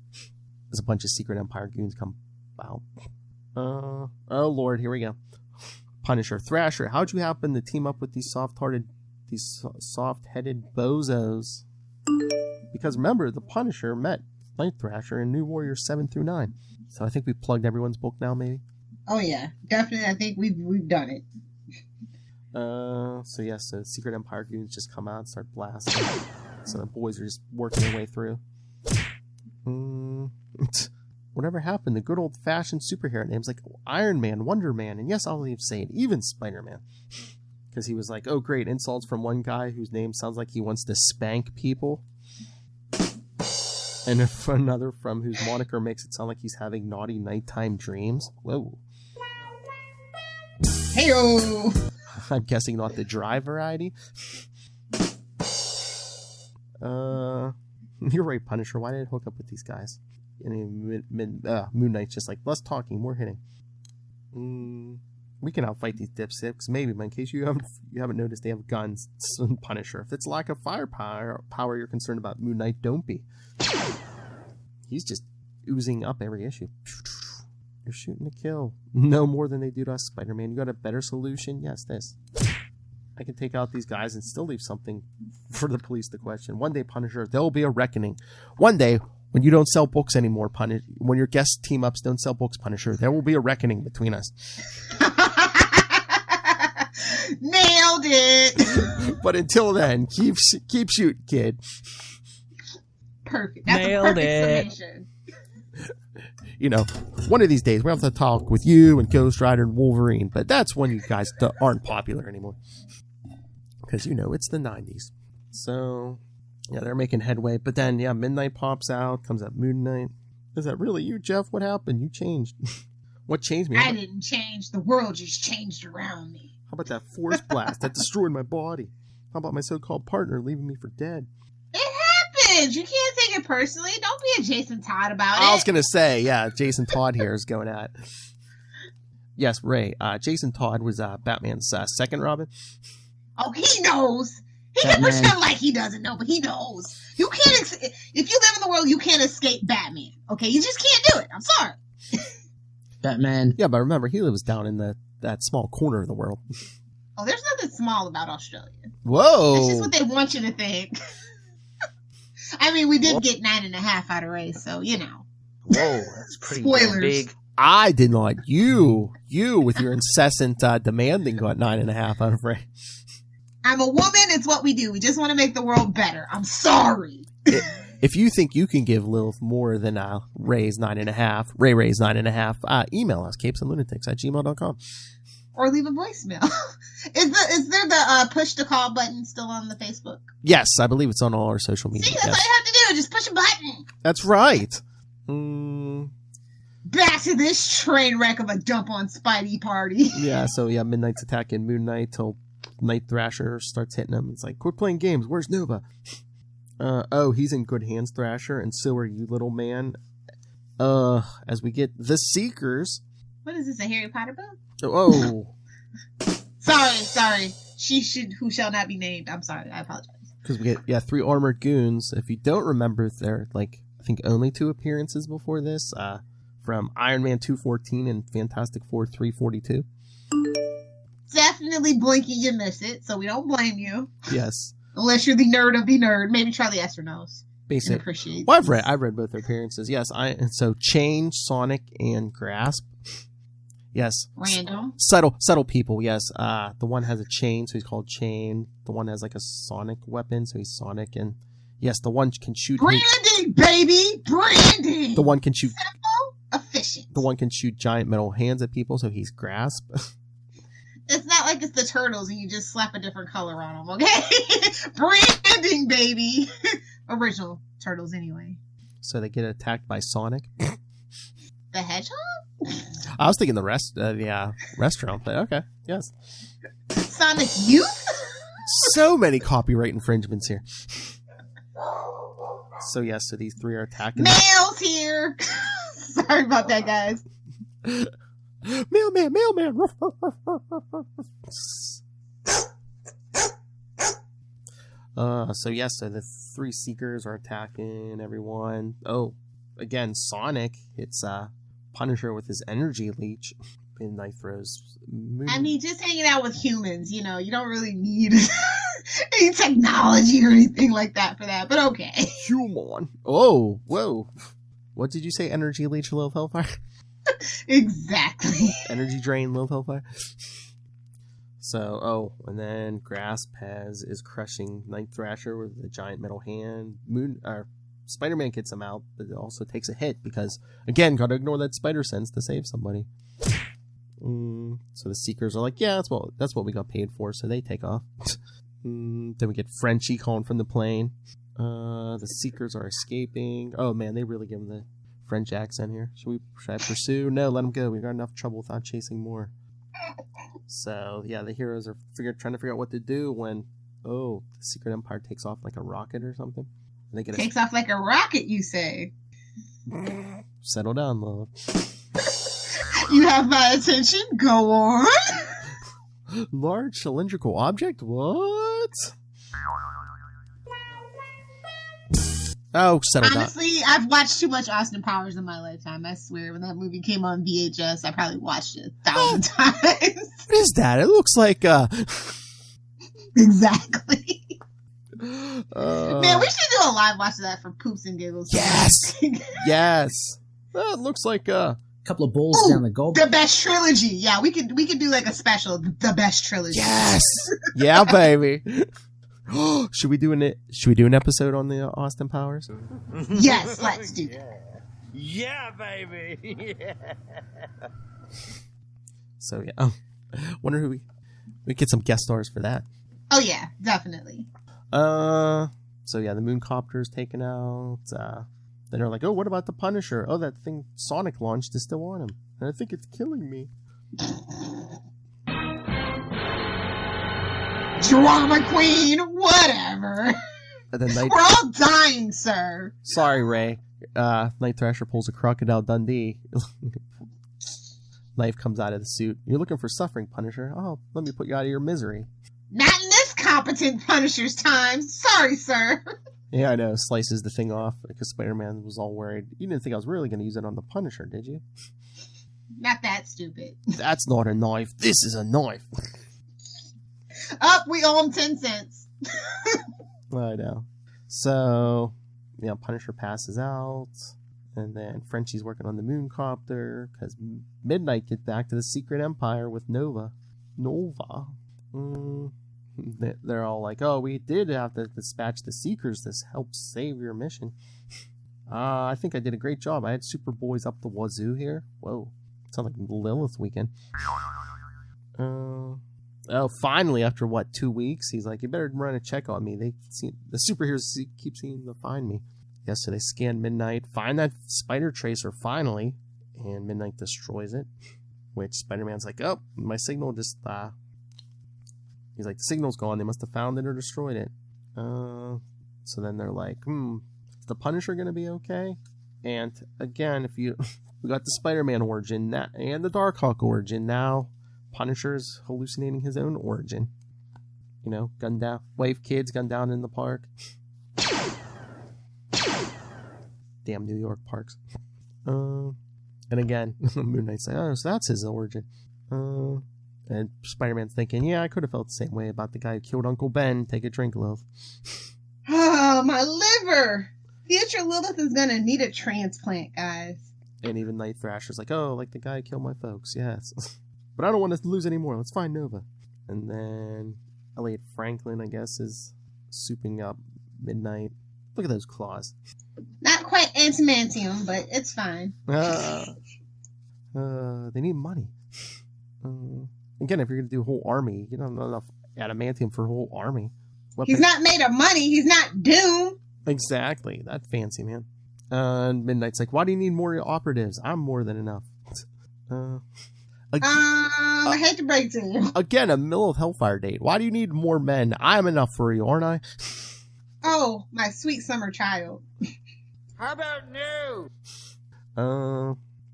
[SPEAKER 1] There's a bunch of Secret Empire goons come out. Oh Lord, here we go. Punisher, Thrasher, how'd you happen to team up with these soft-headed bozos? Because remember, the Punisher met Night Thrasher in New Warriors 7 through 9. So I think we plugged everyone's book now, maybe?
[SPEAKER 3] Oh yeah, definitely. I think we've done it.
[SPEAKER 1] So Secret Empire goons just come out and start blasting. So the boys are just working their way through. Whatever happened to good old-fashioned superhero names like Iron Man, Wonder Man, and yes, I'll even say it, even Spider-Man. Because he was like, oh great, insults from one guy whose name sounds like he wants to spank people. And another from whose moniker makes it sound like he's having naughty nighttime dreams. Whoa.
[SPEAKER 3] Hey-o!
[SPEAKER 1] I'm guessing not the dry variety. You're right, Punisher. Why did it hook up with these guys? And Moon Knight's just like, less talking, more hitting. We can outfight these dipsticks, maybe, but in case you haven't noticed, they have guns. Punisher. If it's lack of firepower you're concerned about, Moon Knight, don't be. He's just oozing up every issue. You're shooting to kill. No more than they do to us, Spider-Man. You got a better solution? Yes, this. I can take out these guys and still leave something for the police to question. One day, Punisher, there will be a reckoning. One day, when you don't sell books anymore, when your guest team-ups don't sell books, Punisher, there will be a reckoning between us.
[SPEAKER 3] Nailed it!
[SPEAKER 1] But until then, keep shooting, kid.
[SPEAKER 3] Perfect. That's
[SPEAKER 4] Nailed
[SPEAKER 3] a perfect
[SPEAKER 4] it.
[SPEAKER 3] summation.
[SPEAKER 1] You know, one of these days, we'll have to talk with you and Ghost Rider and Wolverine, but that's when you guys aren't popular anymore. Because, it's the 90s. So, yeah, they're making headway. But then, yeah, Midnight pops out, comes up Moon Knight. Is that really you, Jeff? What happened? You changed. What changed me?
[SPEAKER 3] I didn't change. The world just changed around me.
[SPEAKER 1] How about that force blast that destroyed my body? How about my so-called partner leaving me for dead?
[SPEAKER 3] It happens. You can't take it personally. Don't be a Jason Todd about it.
[SPEAKER 1] I was going to say, yeah, Jason Todd here is going at. Yes, Ray. Jason Todd was Batman's second Robin.
[SPEAKER 3] Oh, he knows. He can pretend like he doesn't know, but he knows. You can't. If you live in the world, you can't escape Batman. Okay, you just can't do it. I'm sorry.
[SPEAKER 5] Batman.
[SPEAKER 1] Yeah, but remember, he lives down in that small corner of the world.
[SPEAKER 3] Oh, there's nothing small about Australia.
[SPEAKER 1] Whoa.
[SPEAKER 3] That's just what they want you to think. I mean, we did get 9.5 out of Ray, so,
[SPEAKER 4] Whoa, that's pretty
[SPEAKER 3] Spoilers.
[SPEAKER 4] big.
[SPEAKER 1] I did not. You with your incessant demanding got 9.5 out of Ray.
[SPEAKER 3] I'm a woman. It's what we do. We just want to make the world better. I'm sorry.
[SPEAKER 1] If you think you can give Lilith more than Ray's 9.5, Ray's 9.5, email us, capesandlunatics@gmail.com.
[SPEAKER 3] Or leave a voicemail. Is there the push to call button still on the Facebook?
[SPEAKER 1] Yes, I believe it's on all our social media.
[SPEAKER 3] See, that's all you have to do. Just push a button.
[SPEAKER 1] That's right.
[SPEAKER 3] Back to this train wreck of a dump on Spidey party.
[SPEAKER 1] Yeah, so yeah, Midnight's attacking Moon Knight till Night Thrasher starts hitting him. It's like, quit playing games. Where's Nova? He's in good hands, Thrasher, and so are you, little man. As we get the Seekers.
[SPEAKER 3] What is this, a Harry Potter book?
[SPEAKER 1] Oh.
[SPEAKER 3] Sorry. Who shall not be named. I'm sorry. I apologize.
[SPEAKER 1] Because we get, 3 armored goons. If you don't remember, there I think only 2 appearances before this. From Iron Man 214 and Fantastic Four 342.
[SPEAKER 3] Definitely blinking you miss it, so we don't blame you.
[SPEAKER 1] Yes.
[SPEAKER 3] Unless you're the nerd of the nerd. Maybe Charlie Esther knows.
[SPEAKER 1] Basically.
[SPEAKER 3] Appreciate.
[SPEAKER 1] Well, I've read both their appearances. Yes, so Chain, Sonic, and Grasp. Yes.
[SPEAKER 3] Random.
[SPEAKER 1] Subtle people, yes. The one has a chain, so he's called Chain. The one has like a sonic weapon, so he's Sonic. And yes, the one can shoot.
[SPEAKER 3] Branding, baby! Branding!
[SPEAKER 1] The one can shoot.
[SPEAKER 3] Simple, efficient.
[SPEAKER 1] The one can shoot giant metal hands at people, so he's Grasp.
[SPEAKER 3] It's not like it's the Turtles and you just slap a different color on them, okay? Branding, baby! Original Turtles, anyway.
[SPEAKER 1] So they get attacked by Sonic.
[SPEAKER 3] The Hedgehog?
[SPEAKER 1] I was thinking the restaurant, but okay, yes.
[SPEAKER 3] Sonic Youth?
[SPEAKER 1] So many copyright infringements here. So yes, so these 3 are attacking.
[SPEAKER 3] Mail's here! Sorry about that, guys.
[SPEAKER 1] Mailman. So the 3 Seekers are attacking everyone. Oh, again, Sonic hits Punisher with his energy leech. Midnight throws Moon.
[SPEAKER 3] I mean, just hanging out with humans, you don't really need any technology or anything like that for that, but okay.
[SPEAKER 1] Human. Oh, whoa. What did you say? Energy leech, Lilith Hellfire?
[SPEAKER 3] Exactly.
[SPEAKER 1] Energy drain, Lilith Hellfire? So, and then Grasp is crushing Night Thrasher with a giant metal hand. Spider-Man gets him out, but it also takes a hit because, again, gotta ignore that spider sense to save somebody. So the Seekers are like, yeah, that's what we got paid for, so they take off. Then we get Frenchie calling from the plane. The Seekers are escaping. Oh man, they really give him the French accent here. Should I pursue? No, let him go. We got enough trouble without chasing more. So yeah, the heroes are trying to figure out what to do when the Secret Empire takes off like a rocket or something. And they
[SPEAKER 3] takes off like a rocket, you say?
[SPEAKER 1] Settle down, love.
[SPEAKER 3] You have my attention. Go on.
[SPEAKER 1] Large cylindrical object? What? Oh, settle down.
[SPEAKER 3] Honestly, I've watched too much Austin Powers in my lifetime. I swear, when that movie came on VHS, I probably watched it 1,000 times.
[SPEAKER 1] What is that? It looks like
[SPEAKER 3] Exactly. Man, we should do a live watch of that for poops and giggles.
[SPEAKER 1] Yes. Yes. It looks like
[SPEAKER 5] couple of bowls down the gulp.
[SPEAKER 3] The best trilogy. Yeah, we could do like a special, the best trilogy.
[SPEAKER 1] Yes. Yeah, baby. Should we do an episode on the Austin Powers?
[SPEAKER 3] Yes, let's do that.
[SPEAKER 4] Yeah, baby. Yeah.
[SPEAKER 1] So yeah. Wonder who we get some guest stars for that.
[SPEAKER 3] Oh yeah, definitely.
[SPEAKER 1] So yeah, the Mooncopter's taken out. Then they're like, oh, what about the Punisher? Oh, that thing Sonic launched is still on him. And I think it's killing me.
[SPEAKER 3] Drama queen, whatever.
[SPEAKER 1] And then
[SPEAKER 3] We're all dying, sir.
[SPEAKER 1] Sorry, Ray. Night Thrasher pulls a Crocodile Dundee. Knife comes out of the suit. You're looking for suffering, Punisher. Oh, let me put you out of your misery.
[SPEAKER 3] Not in this competent Punisher's time. Sorry, sir.
[SPEAKER 1] Yeah, I know. Slices the thing off because Spider-Man was all worried. You didn't think I was really going to use it on the Punisher, did you?
[SPEAKER 3] Not that stupid.
[SPEAKER 1] That's not a knife. This is a knife.
[SPEAKER 3] Up, we owe him 10 cents.
[SPEAKER 1] I know. So, Punisher passes out. And then Frenchie's working on the Mooncopter because Midnight gets back to the Secret Empire with Nova. They're all like, oh, we did have to dispatch the Seekers. This helps save your mission. I think I did a great job. I had Superboys up the wazoo here. Whoa. Sounds like Lilith weekend. Finally, after 2 weeks, he's like, you better run a check on me. The superheroes keep seeming to find me. Yes, so they scan Midnight, find that spider tracer finally, and Midnight destroys it. Which Spider-Man's like, oh, my signal just, he's like, the signal's gone. They must have found it or destroyed it. So then they're like, is the Punisher going to be okay? And again, we got the Spider-Man origin and the Darkhawk origin. Now Punisher's hallucinating his own origin. Gunned down, wife, kids gunned down in the park. Damn New York parks. And again, Moon Knight's like, oh, so that's his origin. And Spider-Man's thinking, yeah, I could have felt the same way about the guy who killed Uncle Ben. Take a drink, Lilith.
[SPEAKER 3] Oh, my liver. Future Lilith is going to need a transplant, guys.
[SPEAKER 1] And even Night Thrasher's like, oh, like the guy who killed my folks, yes. But I don't want us to lose anymore. Let's find Nova. And then Elliot Franklin, I guess, is souping up Midnight. Look at those claws.
[SPEAKER 3] Not quite antimantium, but it's fine.
[SPEAKER 1] They need money. Again, if you're going to do a whole army, you don't have enough adamantium for a whole army.
[SPEAKER 3] He's not made of money. He's not Doom.
[SPEAKER 1] Exactly. That fancy, man. And Midnight's like, why do you need more operatives? I'm more than enough.
[SPEAKER 3] I hate to break to you.
[SPEAKER 1] Again, a Mill of Hellfire date. Why do you need more men? I'm enough for you, aren't I?
[SPEAKER 3] Oh, my sweet summer child.
[SPEAKER 4] How about new?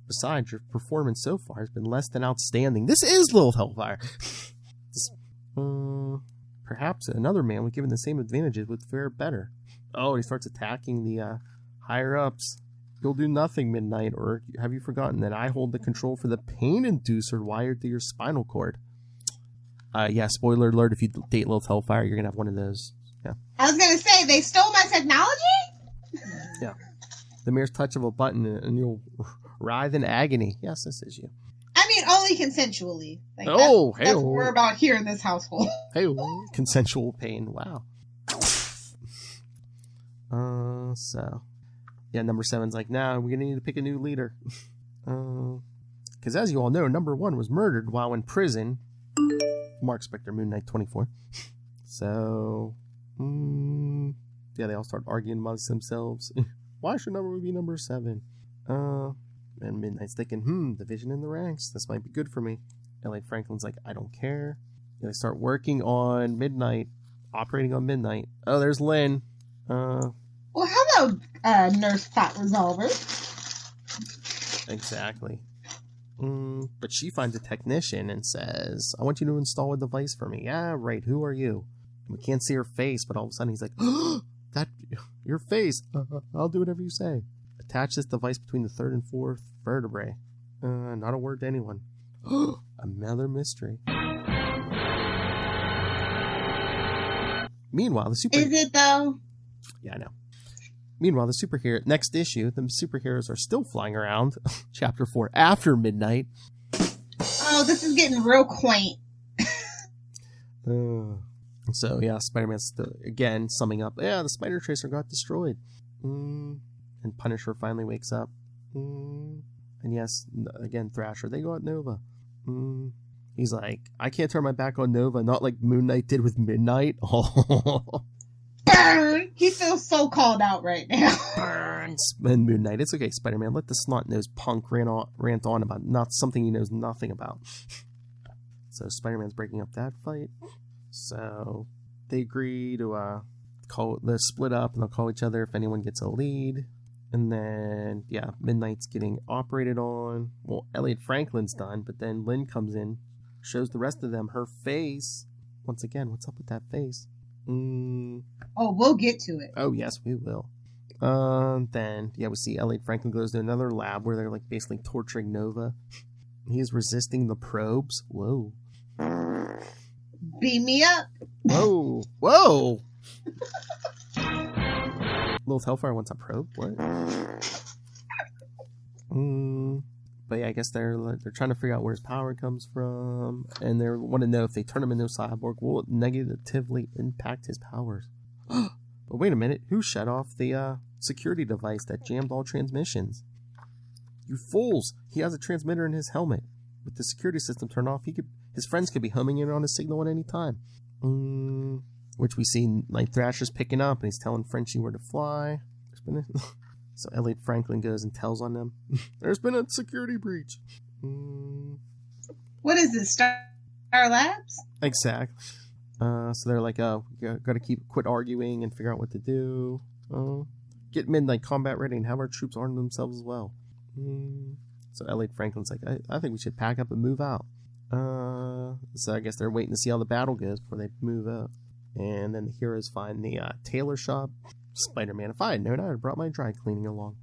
[SPEAKER 1] Besides, your performance so far has been less than outstanding. This is Lil Hellfire. Perhaps another man would given the same advantages would fare better. Oh, he starts attacking the higher-ups. You'll do nothing, Midnight, or have you forgotten that I hold the control for the pain inducer wired through your spinal cord? Yeah, spoiler alert, if you date Lil Hellfire, you're going to have one of those. Yeah.
[SPEAKER 3] I was going to say, they stole my technology?
[SPEAKER 1] Yeah. The merest touch of a button and you'll writhe in agony. Yes, this is you.
[SPEAKER 3] I mean, only consensually. Like, that's what we're about here in this household.
[SPEAKER 1] Hey, consensual pain. Wow. So, yeah, number 7's like, nah, we're gonna need to pick a new leader. Because as you all know, number 1 was murdered while in prison. Mark Spector, Moon Knight 24. So, yeah, they all start arguing amongst themselves. Why should number be number 7? And Midnight's thinking, division in the ranks. This might be good for me. L.A. Franklin's like, I don't care. They start working on Midnight, operating on Midnight. Oh, there's Lynn.
[SPEAKER 3] Well, hello, Nurse Plot Resolver.
[SPEAKER 1] Exactly. But she finds a technician and says, I want you to install a device for me. Yeah, right. Who are you? We can't see her face, but all of a sudden he's like, that, your face. I'll do whatever you say. Attach this device between the 3rd and 4th vertebrae. Not a word to anyone. Another mystery. Meanwhile, the superhero...
[SPEAKER 3] Is it, though?
[SPEAKER 1] Yeah, I know. Meanwhile, the superhero... Next issue, the superheroes are still flying around. Chapter 4, after midnight.
[SPEAKER 3] Oh, this is getting real quaint.
[SPEAKER 1] So, yeah, Spider-Man's again summing up. Yeah, the Spider Tracer got destroyed. And Punisher finally wakes up. And yes, again, Thrasher, they got Nova. He's like, I can't turn my back on Nova, not like Moon Knight did with Midnight. Oh.
[SPEAKER 3] Burn! He feels so called out right now.
[SPEAKER 1] Burns. And Moon Knight, it's okay, Spider-Man. Let the snot-nosed punk rant on about not something he knows nothing about. So Spider-Man's breaking up that fight. So they agree to split up, and they'll call each other if anyone gets a lead. And then, yeah, Midnight's getting operated on. Well, Elliot Franklin's done, but then Lynn comes in, shows the rest of them her face. Once again, what's up with that face?
[SPEAKER 3] Oh, we'll get to it.
[SPEAKER 1] Oh, yes, we will. Then, yeah, we see Elliot Franklin goes to another lab where they're like basically torturing Nova. He's resisting the probes. Whoa.
[SPEAKER 3] Beam me up.
[SPEAKER 1] Whoa. Whoa. Lilith Hellfire wants a probe? What? But yeah, I guess they're trying to figure out where his power comes from, and they want to know if they turn him into a cyborg, will it negatively impact his powers? But wait a minute, who shut off the security device that jammed all transmissions? You fools! He has a transmitter in his helmet. With the security system turned off, his friends could be homing in on his signal at any time. Which we see Night Thrasher's picking up, and he's telling Frenchie where to fly. So Elliot Franklin goes and tells on them. There's been a security breach.
[SPEAKER 3] What is this, Star Labs?
[SPEAKER 1] Exactly. So they're like, oh, we gotta quit arguing and figure out what to do. Get Midnight combat ready and have our troops arm themselves as well. So Elliot Franklin's like, I think we should pack up and move out. So I guess they're waiting to see how the battle goes before they move up. And then the heroes find the tailor shop. Spider-Man, if I had known, I would have brought my dry cleaning along.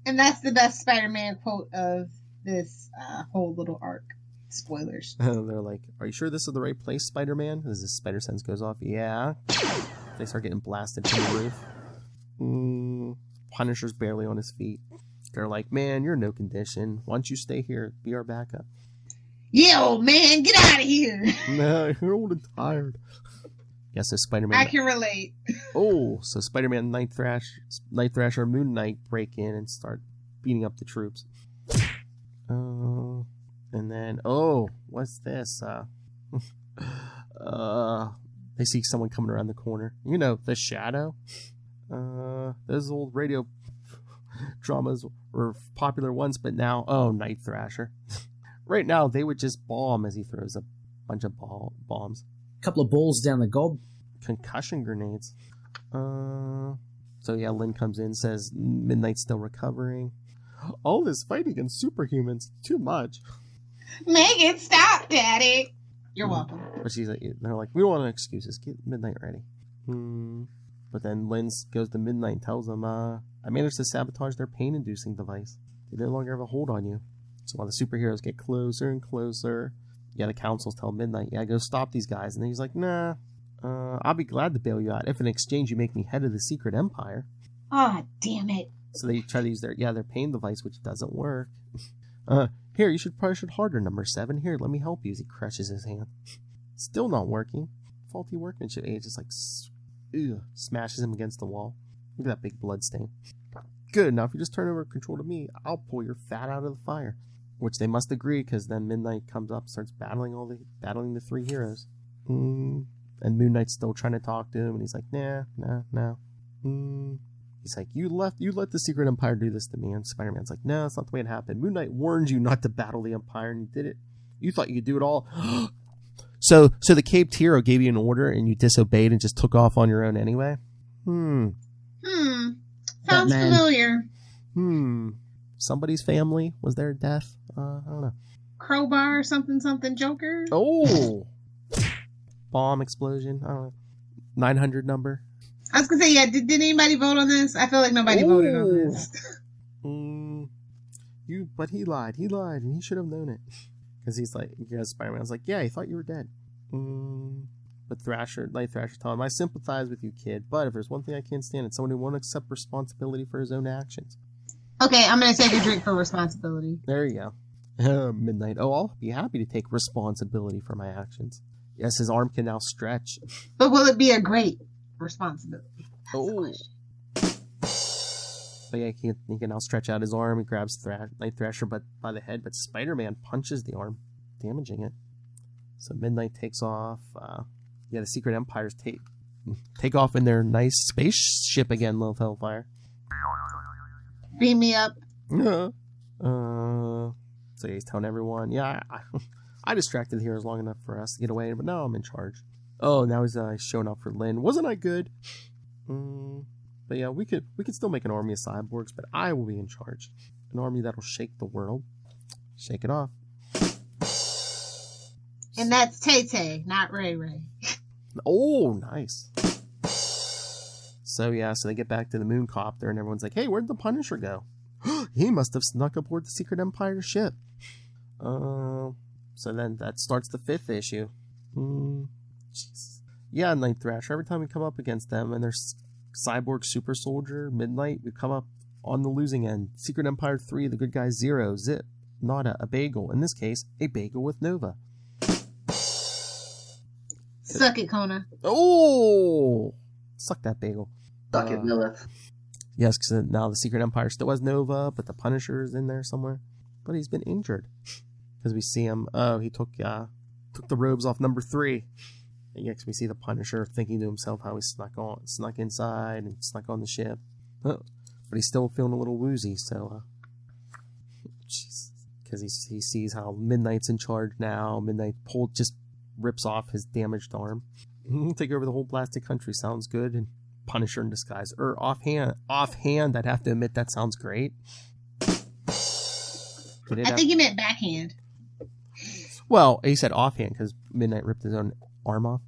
[SPEAKER 3] And that's the best Spider-Man quote of this whole little arc. Spoilers.
[SPEAKER 1] They're like, are you sure this is the right place, Spider-Man? As his spider sense goes off. Yeah. They start getting blasted from the roof. Punisher's barely on his feet. They're like, man, you're in no condition. Why don't you stay here? Be our backup.
[SPEAKER 3] Yeah, old man, get out of here.
[SPEAKER 1] No, you're old and tired. Yeah, so Spider-Man...
[SPEAKER 3] I can relate.
[SPEAKER 1] Oh, so Spider-Man, Night Thrasher, Moon Knight break in and start beating up the troops. And then, what's this? They see someone coming around the corner. You know, the Shadow. Those old radio dramas were popular once, but now, Night Thrasher. Right now, they would just bomb as he throws a bunch of bombs.
[SPEAKER 5] Couple of balls down the gob.
[SPEAKER 1] Concussion grenades. So yeah, Lynn comes in, says Midnight's still recovering. All this fighting against superhumans, too much.
[SPEAKER 3] Megan, stop, Daddy. You're welcome.
[SPEAKER 1] But they're like, we don't want excuses. Get Midnight ready. But then Lynn goes to Midnight and tells them, I managed to sabotage their pain-inducing device. They no longer have a hold on you. So while the superheroes get closer and closer, yeah, the councils tell Midnight, yeah, go stop these guys. And then he's like, nah, I'll be glad to bail you out if in exchange you make me head of the secret empire.
[SPEAKER 3] Ah, damn it.
[SPEAKER 1] So they try to use their pain device, which doesn't work. Here, you should push it harder, number 7. Here, let me help you, as he crushes his hand. Still not working. Faulty workmanship. He just smashes him against the wall. Look at that big blood stain. Good enough. You just turn over control to me. I'll pull your fat out of the fire. Which they must agree, because then Midnight comes up, starts battling the 3 heroes. And Moon Knight's still trying to talk to him, and he's like, nah. He's like, you let the Secret Empire do this to me. And Spider-Man's like, no, that's not the way it happened. Moon Knight warned you not to battle the Empire, and you did it. You thought you could do it all. So the caped hero gave you an order, and you disobeyed and just took off on your own anyway?
[SPEAKER 3] Sounds familiar.
[SPEAKER 1] Somebody's family? Was there a death? I don't know.
[SPEAKER 3] Crowbar, something, Joker?
[SPEAKER 1] Oh! Bomb explosion? I don't know. 900 number?
[SPEAKER 3] I was going to say, yeah, did anybody vote on this? I feel like nobody voted on this.
[SPEAKER 1] But he lied, and he should have known it. Because he's like, Spider-Man's like, yeah, he thought you were dead. But Night Thrasher told him, I sympathize with you, kid, but if there's one thing I can't stand, it's someone who won't accept responsibility for his own actions.
[SPEAKER 3] Okay, I'm going to take a drink for responsibility.
[SPEAKER 1] There you go. Midnight. Oh, I'll be happy to take responsibility for my actions. Yes, his arm can now stretch. But
[SPEAKER 3] will it be a great responsibility?
[SPEAKER 1] Oh. So yeah, he can now stretch out his arm. He grabs Night Thrasher by the head, but Spider-Man punches the arm, damaging it. So Midnight takes off. The Secret Empires take off in their nice spaceship again, Lilith Hellfire.
[SPEAKER 3] Beam me up.
[SPEAKER 1] So he's telling everyone, yeah, I distracted the heroes long enough for us to get away, but now I'm in charge. Oh, now he's showing up for Lynn. Wasn't I good? But yeah, we could still make an army of cyborgs, but I will be in charge. An army that'll shake the world. Shake it off.
[SPEAKER 3] And that's Tay-Tay, not Ray-Ray.
[SPEAKER 1] Oh, nice. So they get back to the moon copter, and everyone's like, hey, where'd the Punisher go? He must have snuck aboard the Secret Empire ship. So then that starts the 5th issue. Yeah, Night Thrasher. Every time we come up against them, and there's Cyborg Super Soldier, Midnight, we come up on the losing end. Secret Empire 3, the good guys 0, Zip, Nada, a bagel. In this case, a bagel with Nova.
[SPEAKER 3] Suck it, Kona.
[SPEAKER 1] Oh! Suck that bagel.
[SPEAKER 6] Suck it, Lilith.
[SPEAKER 1] Yes, because now the Secret Empire still has Nova, but the Punisher is in there somewhere. But he's been injured. Because we see him, he took the robes off number 3. And we see the Punisher thinking to himself how he snuck inside and snuck on the ship. But he's still feeling a little woozy, so... Because he sees how Midnight's in charge now. Midnight just rips off his damaged arm. Take over the whole blasted country. Sounds good. And Punisher in disguise. Offhand, I'd have to admit that sounds great.
[SPEAKER 3] I think he meant backhand.
[SPEAKER 1] Well, he said offhand because Midnight ripped his own arm off.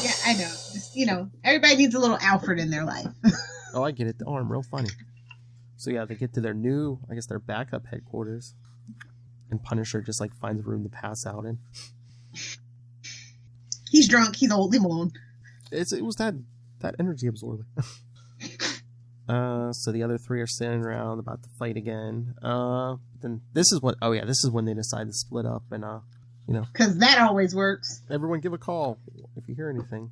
[SPEAKER 3] Yeah, I know. Just, everybody needs a little Alfred in their life.
[SPEAKER 1] Oh, I get it. The arm, real funny. So yeah, they get to their new, I guess their backup headquarters. And Punisher just finds a room to pass out in.
[SPEAKER 3] He's drunk. He's old. Leave him alone.
[SPEAKER 1] It was that energy absorber. So the other 3 are standing around about to fight again. Then this is when they decide to split up and
[SPEAKER 3] because that always works.
[SPEAKER 1] Everyone give a call if you hear anything.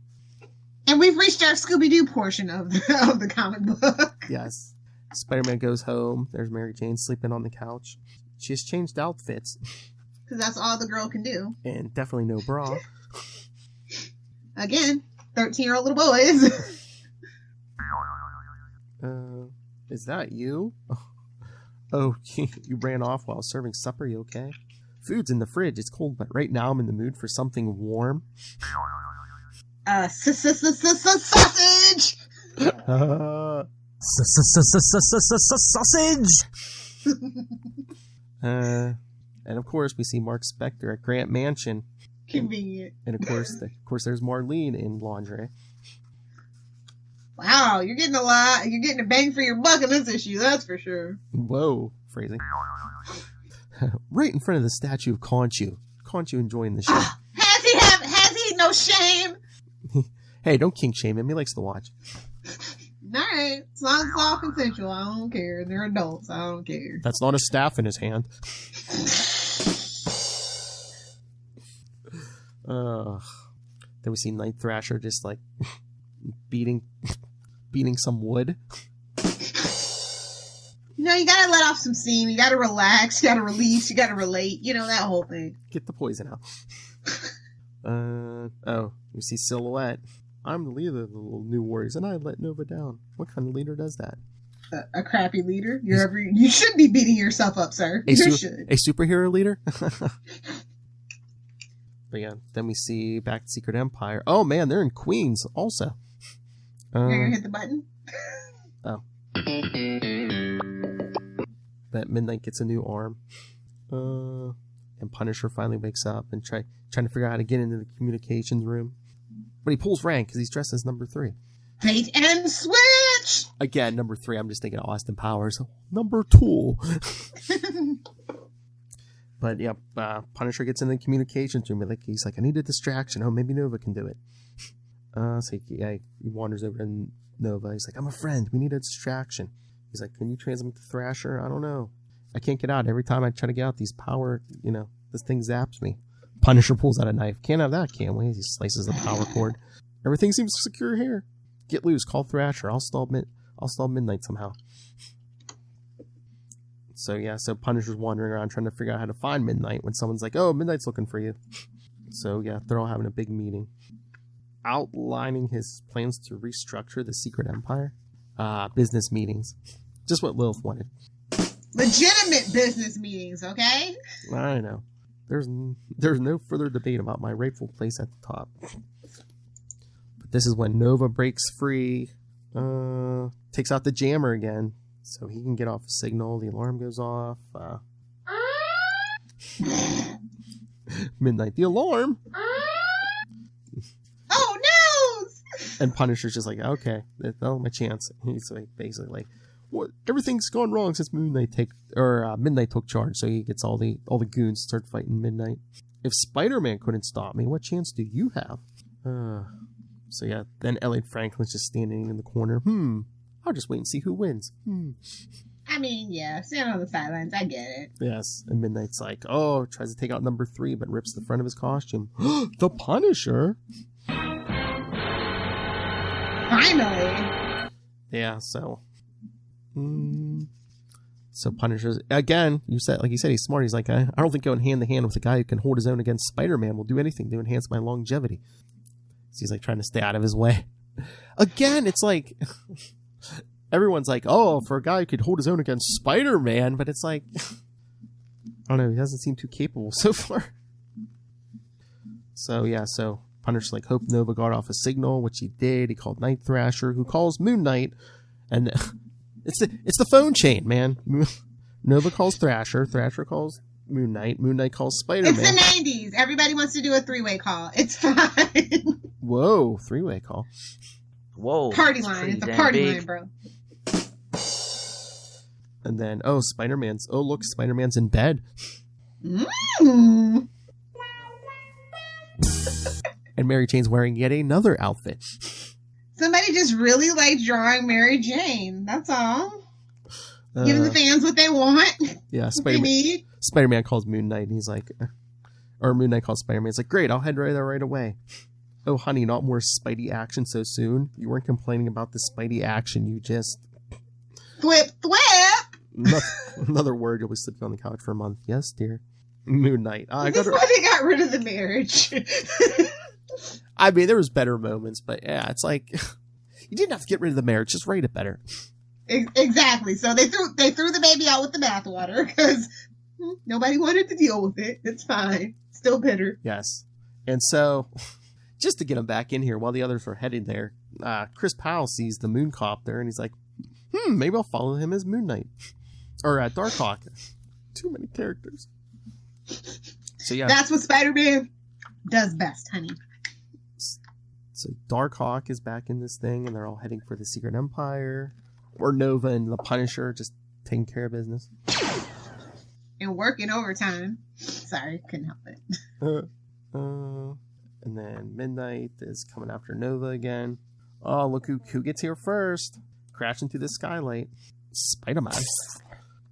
[SPEAKER 3] And we've reached our Scooby-Doo portion of the comic book.
[SPEAKER 1] Yes. Spider-Man goes home. There's Mary Jane sleeping on the couch. She has changed outfits.
[SPEAKER 3] Because that's all the girl can do.
[SPEAKER 1] And definitely no bra.
[SPEAKER 3] Again, 13-year-old little boys.
[SPEAKER 1] Is that you? Oh, you ran off while serving supper. You okay? Food's in the fridge. It's cold, but right now I'm in the mood for something warm.
[SPEAKER 3] Sausage!
[SPEAKER 1] Sausage! And of course, we see Mark Spector at Grant Mansion.
[SPEAKER 3] Convenient.
[SPEAKER 1] And of course, there's Marlene in lingerie.
[SPEAKER 3] Wow, you're getting a lot. You're getting a bang for your buck in this issue, that's for sure.
[SPEAKER 1] Whoa, phrasing. Right in front of the statue of Conchu. Conchu enjoying the show.
[SPEAKER 3] Has he no shame?
[SPEAKER 1] Hey, don't kink shame him. He likes to watch.
[SPEAKER 3] Alright, as long as it's all consensual, I don't care. They're adults, I don't care.
[SPEAKER 1] That's not a staff in his hand. Then we see Night Thrasher just beating some wood.
[SPEAKER 3] You gotta let off some steam. You gotta relax. You gotta release. You gotta relate. That whole thing.
[SPEAKER 1] Get the poison out. We see Silhouette. I'm the leader of the little new warriors, and I let Nova down. What kind of leader does that?
[SPEAKER 3] A crappy leader? You should be beating yourself up, sir. You should.
[SPEAKER 1] A superhero leader? But yeah, then we see back to Secret Empire. Oh man, they're in Queens also.
[SPEAKER 3] You're gonna hit the button?
[SPEAKER 1] Oh. That Midnight gets a new arm. And Punisher finally wakes up and trying to figure out how to get into the communications room. But he pulls rank because he's dressed as number 3.
[SPEAKER 3] Bait and switch!
[SPEAKER 1] Again, number 3, I'm just thinking of Austin Powers. Number 2. But yeah, Punisher gets in the communications room. He's like, I need a distraction. Oh, maybe Nova can do it. So he wanders over to Nova. He's like, I'm a friend. We need a distraction. He's like, can you transmit to Thrasher? I don't know. I can't get out. Every time I try to get out, these power, this thing zaps me. Punisher pulls out a knife. Can't have that, can we? He slices the power cord. Everything seems secure here. Get loose. Call Thrasher. I'll stall Midnight somehow. So yeah, so Punisher's wandering around trying to figure out how to find Midnight when someone's like, oh, Midnight's looking for you. So yeah, they're all having a big meeting, outlining his plans to restructure the Secret Empire. Business meetings. Just what Lilith wanted.
[SPEAKER 3] Legitimate business meetings, okay?
[SPEAKER 1] I know. There's no further debate about my rightful place at the top. But this is when Nova breaks free, takes out the jammer again, so he can get off a signal. The alarm goes off. Midnight, the alarm!
[SPEAKER 3] Oh no!
[SPEAKER 1] And Punisher's just like, okay, that's my chance. He's like, basically like, what? Everything's gone wrong since Midnight took charge. So he gets all the goons to start fighting Midnight. If Spider-Man couldn't stop me, what chance do you have? So yeah, then Elliot Franklin's just standing in the corner. I'll just wait and see who wins.
[SPEAKER 3] I mean, yeah, stand on the sidelines. I get it.
[SPEAKER 1] Yes, and Midnight's like, oh, tries to take out number 3, but rips the front of his costume. The Punisher.
[SPEAKER 3] Finally.
[SPEAKER 1] Yeah, so. So Punisher's again. You said he's smart. He's like, I don't think going hand to hand with a guy who can hold his own against Spider-Man will do anything to enhance my longevity. So he's like trying to stay out of his way. Again, it's like everyone's like, oh, for a guy who could hold his own against Spider-Man, but it's like, I don't know, he doesn't seem too capable so far. So yeah, so Punisher's like, hope Nova got off a signal, which he did. He called Night Thrasher, who calls Moon Knight, and it's the phone chain, man. Nova calls Thrasher, Thrasher calls Moon Knight calls Spider-Man.
[SPEAKER 3] It's the 90s. Everybody wants to do a 3-way call. It's fine.
[SPEAKER 1] Whoa, 3-way call.
[SPEAKER 8] Whoa.
[SPEAKER 3] Party line. It's a party line, bro.
[SPEAKER 1] And then, Spider-Man's in bed.
[SPEAKER 3] Mm.
[SPEAKER 1] And Mary Jane's wearing yet another outfit.
[SPEAKER 3] Somebody just really liked drawing Mary Jane. That's all. Giving the fans what they want.
[SPEAKER 1] Yeah,
[SPEAKER 3] Spider-Man.
[SPEAKER 1] Spider-Man calls Moon Knight, and he's like, or Moon Knight calls Spider-Man. He's like, great, I'll head there right away. Oh, honey, not more Spidey action so soon. You weren't complaining about the Spidey action. You just...
[SPEAKER 3] Thwip, thwip!
[SPEAKER 1] Another word, you'll be sleeping on the couch for a month. Yes, dear. Moon Knight.
[SPEAKER 3] That's why they got rid of the marriage.
[SPEAKER 1] I mean, there was better moments, but yeah, it's like, you didn't have to get rid of the marriage. Just write it better.
[SPEAKER 3] Exactly. So they threw the baby out with the bathwater because nobody wanted to deal with it. It's fine. Still bitter.
[SPEAKER 1] Yes. And so, just to get him back in here while the others were heading there, Chris Powell sees the moon copter and he's like, maybe I'll follow him as Moon Knight. Or Darkhawk. Too many characters. So yeah.
[SPEAKER 3] That's what Spider-Man does best, honey.
[SPEAKER 1] So Darkhawk is back in this thing and they're all heading for the Secret Empire. Or Nova and the Punisher just taking care of business.
[SPEAKER 3] And working overtime. Sorry, couldn't help it.
[SPEAKER 1] And then Midnight is coming after Nova again. Oh, look who gets here first. Crashing through the skylight. Spider-Man.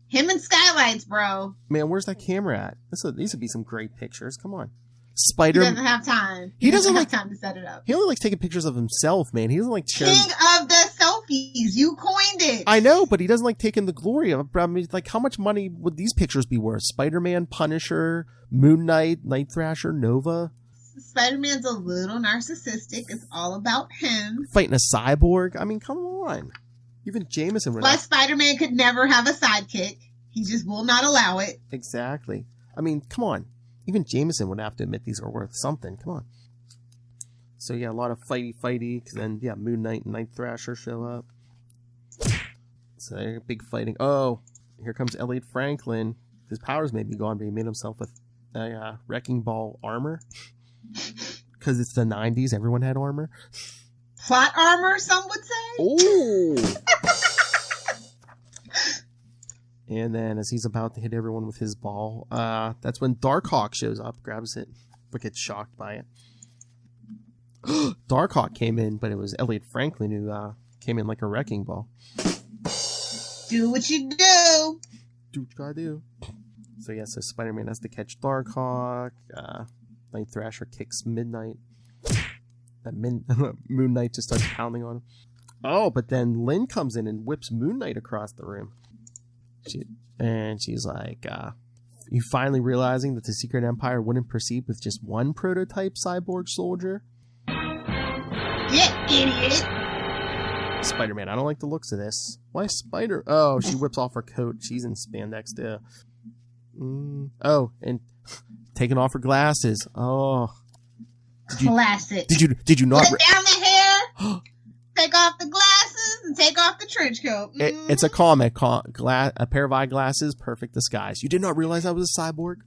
[SPEAKER 3] Him and skylights, bro.
[SPEAKER 1] Man, where's that camera at? These would be some great pictures. Come on.
[SPEAKER 3] He doesn't have time. He doesn't have time to set it up.
[SPEAKER 1] He only likes taking pictures of himself, man. He doesn't like showing...
[SPEAKER 3] King of the selfies. You coined it.
[SPEAKER 1] I know, but he doesn't like taking the glory of it. I mean, like, how much money would these pictures be worth? Spider-Man, Punisher, Moon Knight, Night Thrasher, Nova?
[SPEAKER 3] Spider-Man's a little narcissistic. It's all about him.
[SPEAKER 1] Fighting a cyborg? I mean, come on. Even Jameson would...
[SPEAKER 3] But Spider-Man could never have a sidekick. He just will not allow it.
[SPEAKER 1] Exactly. I mean, come on. Even Jameson would have to admit these are worth something. Come on. So yeah, a lot of fighty. Because then, yeah, Moon Knight and Night Thrasher show up. So they're big fighting. Oh, here comes Elliot Franklin. His powers may be gone, but he made himself a wrecking ball armor. Because it's the 90s. Everyone had armor.
[SPEAKER 3] Plot armor, some would say.
[SPEAKER 1] Oh. And then as he's about to hit everyone with his ball, that's when Darkhawk shows up, grabs it, but gets shocked by it. Darkhawk came in, but it was Elliot Franklin who came in like a wrecking ball.
[SPEAKER 3] Do what you do.
[SPEAKER 1] Do what you gotta do. So yeah, so Spider-Man has to catch Darkhawk. Night Thrasher kicks Midnight. Moon Knight just starts pounding on him. Oh, but then Lynn comes in and whips Moon Knight across the room. And she's like, you finally realizing that the Secret Empire wouldn't proceed with just one prototype cyborg soldier?
[SPEAKER 3] Yeah, idiot.
[SPEAKER 1] Spider-Man, I don't like the looks of this. Why Spider? Oh, she whips off her coat. She's in spandex too. Oh, and taking off her glasses. Oh.
[SPEAKER 3] Classic.
[SPEAKER 1] Did you not?
[SPEAKER 3] Put down the hair, take off the glasses, and take off the trench coat.
[SPEAKER 1] It's a comic. A pair of eyeglasses, perfect disguise. You did not realize I was a cyborg?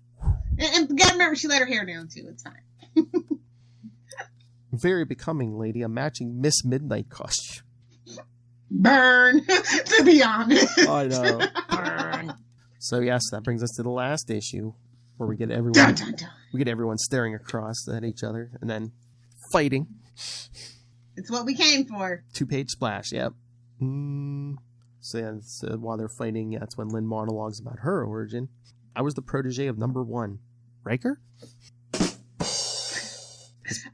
[SPEAKER 3] And you gotta remember, she let her hair down too. It's fine.
[SPEAKER 1] Very becoming, lady. A matching Miss Midnight costume.
[SPEAKER 3] Burn, to be honest.
[SPEAKER 1] I know. Burn. So yes, that brings us to the last issue, where we get everyone
[SPEAKER 3] Dun, dun, dun.
[SPEAKER 1] we get everyone staring across at each other and then fighting.
[SPEAKER 3] It's what we came for.
[SPEAKER 1] 2-page splash. Yep. So while they're fighting, that's when Lynn monologues about her origin. I was the protege of number 1, Riker.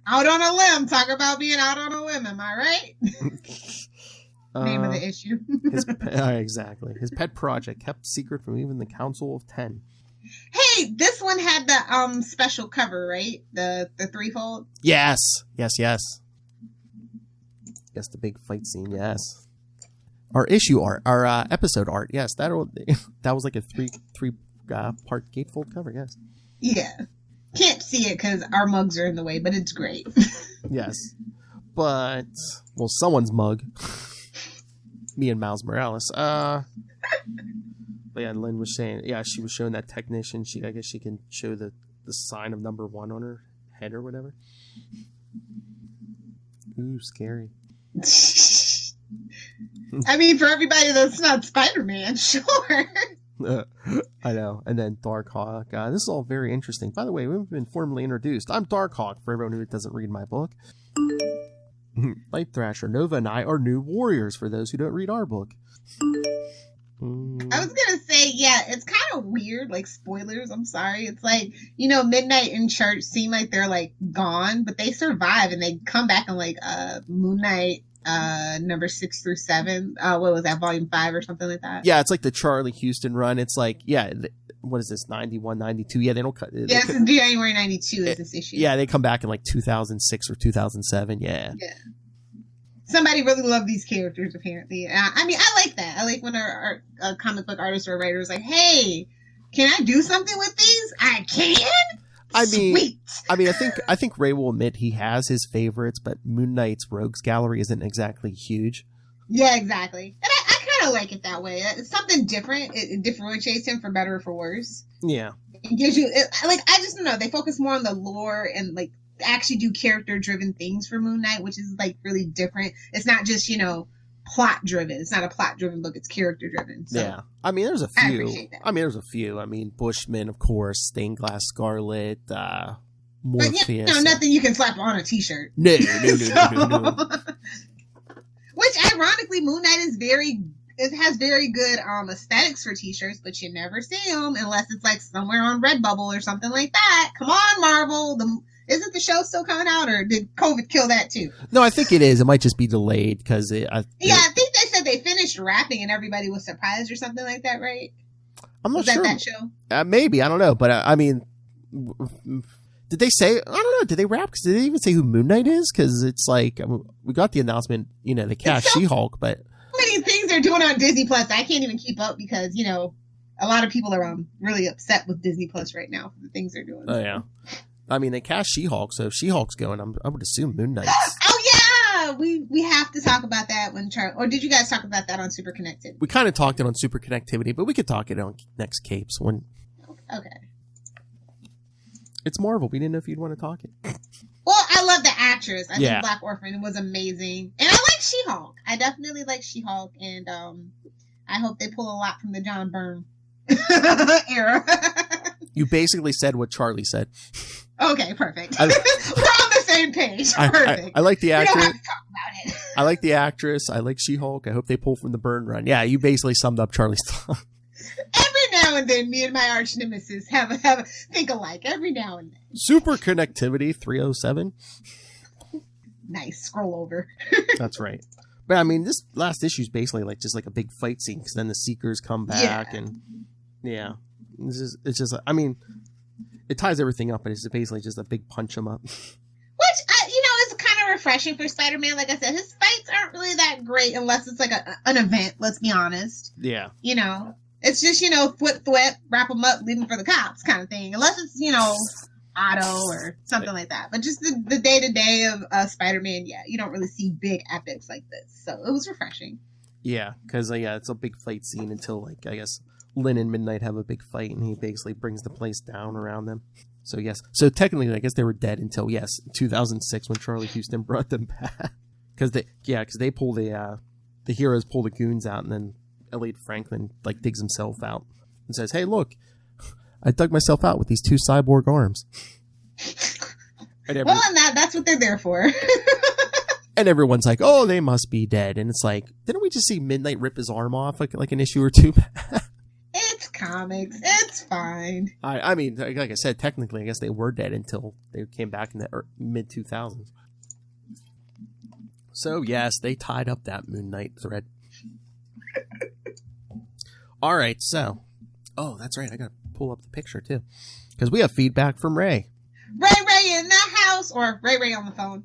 [SPEAKER 3] Out on a limb. Talk about being out on a limb. Am I right? Name of the issue.
[SPEAKER 1] Exactly. His pet project kept secret from even the Council of 10.
[SPEAKER 3] Hey, this one had the special cover, right? The threefold.
[SPEAKER 1] Yes. Yes, the big fight scene. Yes. Our issue art, our episode art. Yes, that was like a three part gatefold cover. Yes.
[SPEAKER 3] Yeah. Can't see it because our mugs are in the way, but it's great.
[SPEAKER 1] Yes. But someone's mug. Me and Miles Morales. But yeah, Lynn was saying, she was showing that technician. I guess she can show the sign of number 1 on her head or whatever. Ooh, scary.
[SPEAKER 3] I mean, for everybody that's not Spider-Man, sure.
[SPEAKER 1] I know. And then Darkhawk. This is all very interesting. By the way, we've been formally introduced. I'm Darkhawk, for everyone who doesn't read my book. Night Thrasher, Nova, and I are new warriors for those who don't read our book.
[SPEAKER 3] I was gonna say, it's kind of weird, like spoilers, I'm sorry. It's like, Midnight and Church seem like they're like gone, but they survive and they come back in like Moon Knight number 6 through 7. What was that, volume 5 or something like that?
[SPEAKER 1] Yeah, it's like the Charlie Houston run. It's like, what is this, 91, 92? Yeah, they don't cut.
[SPEAKER 3] Yeah, it's in January 92 is this issue.
[SPEAKER 1] Yeah, they come back in like 2006 or 2007. Yeah.
[SPEAKER 3] Somebody really loved these characters, apparently. I mean, I like that. I like when our comic book artist or writer is like, hey, can I do something with these? I can? Sweet.
[SPEAKER 1] I think Ray will admit he has his favorites, but Moon Knight's Rogues Gallery isn't exactly huge.
[SPEAKER 3] Yeah, exactly. And I kind of like it that way. It's something different. It differentiates him for better or for worse.
[SPEAKER 1] Yeah.
[SPEAKER 3] It gives you, I just don't know. They focus more on the lore and like actually do character driven things for Moon Knight, which is like really different. It's not just, plot driven. It's not a plot driven book. It's character driven. So
[SPEAKER 1] yeah. I mean, there's a few.
[SPEAKER 3] I appreciate that.
[SPEAKER 1] I mean, Bushman, of course, Stained Glass Scarlet, Morpheus.
[SPEAKER 3] But nothing you can slap on a t-shirt.
[SPEAKER 1] No.
[SPEAKER 3] Which ironically, Moon Knight has very good aesthetics for t-shirts, but you never see them unless it's like somewhere on Redbubble or something like that. Come on, Marvel. Isn't the show still coming out, or did COVID kill that too? No,
[SPEAKER 1] I think it is. It might just be delayed because
[SPEAKER 3] I think they said they finished wrapping and everybody was surprised or something like that, right?
[SPEAKER 1] I'm not sure.
[SPEAKER 3] Was that show?
[SPEAKER 1] Maybe, I don't know, but I mean, did they say? I don't know. Did they wrap? Did they even say who Moon Knight is? Because it's like we got the announcement. They cast She-Hulk, but
[SPEAKER 3] many things they're doing on Disney Plus. I can't even keep up because a lot of people are really upset with Disney Plus right now for the things they're doing.
[SPEAKER 1] Oh yeah. I mean, they cast She-Hulk, so if She-Hulk's going, I would assume Moon Knight.
[SPEAKER 3] Oh yeah, we have to talk about that when or did you guys talk about that on Super Connected?
[SPEAKER 1] We kind of talked it on Super Connectivity, but we could talk it on next Capes when.
[SPEAKER 3] Okay.
[SPEAKER 1] It's Marvel. We didn't know if you'd want to talk it.
[SPEAKER 3] Well, I love the actress. I think Black Orphan was amazing, and I like She-Hulk. I definitely like She-Hulk, and I hope they pull a lot from the John Byrne era. You
[SPEAKER 1] basically said what Charlie said.
[SPEAKER 3] Okay, perfect. We're on the same page. Perfect.
[SPEAKER 1] I like the actress.
[SPEAKER 3] We don't have to talk about it.
[SPEAKER 1] I like the actress. I like She-Hulk. I hope they pull from the Byrne run. Yeah, you basically summed up Charlie's thought.
[SPEAKER 3] Every now and then, me and my arch nemesis have a think alike. Every now and then.
[SPEAKER 1] Super Connectivity 307.
[SPEAKER 3] Nice. Scroll over.
[SPEAKER 1] That's right. But I mean, this last issue is basically just like a big fight scene because then the Seekers come back and Yeah. It's just, I mean, it ties everything up, and it's basically just a big punch 'em up.
[SPEAKER 3] Which, is kind of refreshing for Spider-Man. Like I said, his fights aren't really that great unless it's like an event, let's be honest.
[SPEAKER 1] Yeah.
[SPEAKER 3] It's just, flip, wrap them up, leave them for the cops kind of thing. Unless it's, Otto or something like that. But just the day-to-day of Spider-Man, you don't really see big epics like this. So it was refreshing.
[SPEAKER 1] Yeah, because, it's a big fight scene until, I guess, Lynn and Midnight have a big fight, and he basically brings the place down around them. So, yes. So, technically, I guess they were dead until, 2006 when Charlie Houston brought them back. Because they pull the heroes pull the goons out, and then Elliot Franklin, digs himself out and says, hey, look, I dug myself out with these 2 cyborg arms. And
[SPEAKER 3] that's what they're there for.
[SPEAKER 1] And everyone's like, oh, they must be dead. And it's like, didn't we just see Midnight rip his arm off like an issue or 2 back?
[SPEAKER 3] It's comics. It's fine.
[SPEAKER 1] I mean, like I said, technically, I guess they were dead until they came back in the mid-2000s. So, yes, they tied up that Moon Knight thread. All right, so. Oh, that's right. I got to pull up the picture, too. Because we have feedback from Ray.
[SPEAKER 3] Ray in the house, or Ray on the phone.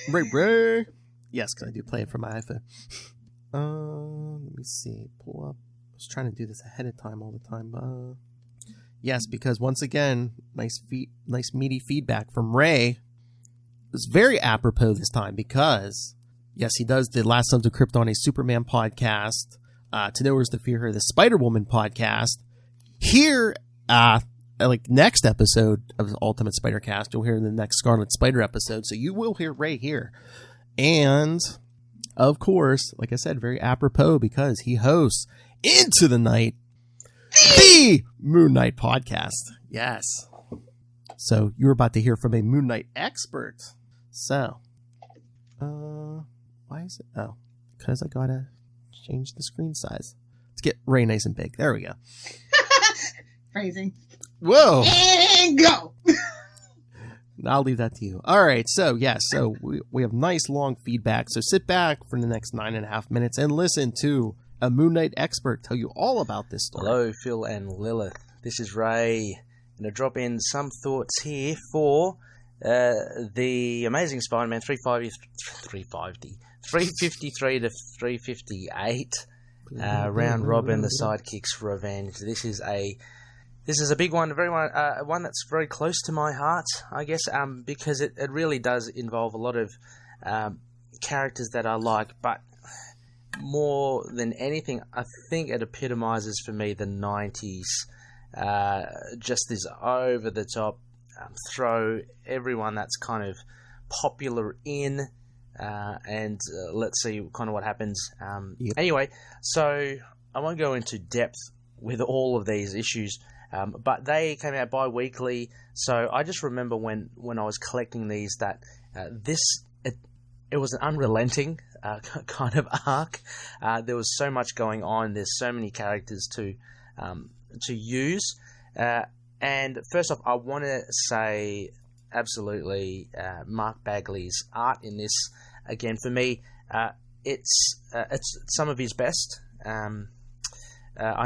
[SPEAKER 1] Ray. Yes, because I do play it from my iPhone. Let me see. Pull up. I was trying to do this ahead of time all the time. Yes, because once again, nice meaty feedback from Ray. It was very apropos this time because, yes, he does the Last Sons of Krypton, a Superman podcast. To Know Where's to Fear Her, the Spider-Woman podcast. Here, next episode of Ultimate Spider-Cast, you'll hear in the next Scarlet Spider episode, so you will hear Ray here. And, of course, like I said, very apropos because he hosts Into the Night, the Moon Knight podcast. Yes. So, you're about to hear from a Moon Knight expert. So, why is it? Oh, because I gotta change the screen size. Let's get Ray nice and big. There we go.
[SPEAKER 3] Phrasing.
[SPEAKER 1] Whoa.
[SPEAKER 3] And go.
[SPEAKER 1] I'll leave that to you. All right. So, we have nice long feedback. So sit back for the next 9.5 minutes and listen to a Moon Knight expert tell you all about this story.
[SPEAKER 8] Hello, Phil and Lilith. This is Ray. I'm going to drop in some thoughts here for the Amazing Spider-Man 353 to 358 round robin, the Sidekicks Revenge. This is a big one, one that's very close to my heart, I guess, because it really does involve a lot of characters that I like, but more than anything, I think it epitomizes for me the 90s, just this over-the-top, throw everyone that's kind of popular in, and let's see kind of what happens.
[SPEAKER 1] Yep.
[SPEAKER 8] Anyway, so I won't go into depth with all of these issues, but they came out bi-weekly, so I just remember when I was collecting these that it was an unrelenting kind of arc. There was so much going on. There's so many characters to use. And first off, I want to say absolutely Mark Bagley's art in this, again, for me, it's some of his best. I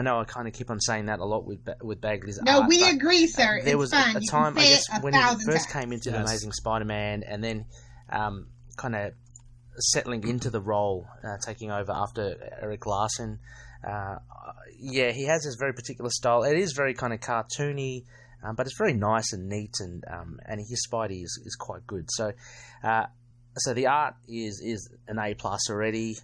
[SPEAKER 8] know I kind of keep on saying that a lot with Bagley's art.
[SPEAKER 3] No, we agree, sir.
[SPEAKER 8] There was a time, I guess, when he first
[SPEAKER 3] times.
[SPEAKER 8] came into The Amazing Spider-Man and then kind of settling into the role, taking over after Eric Larson. He has this very particular style. It is very kind of cartoony, but it's very nice and neat, and his Spidey is quite good. So the art is an A+ already,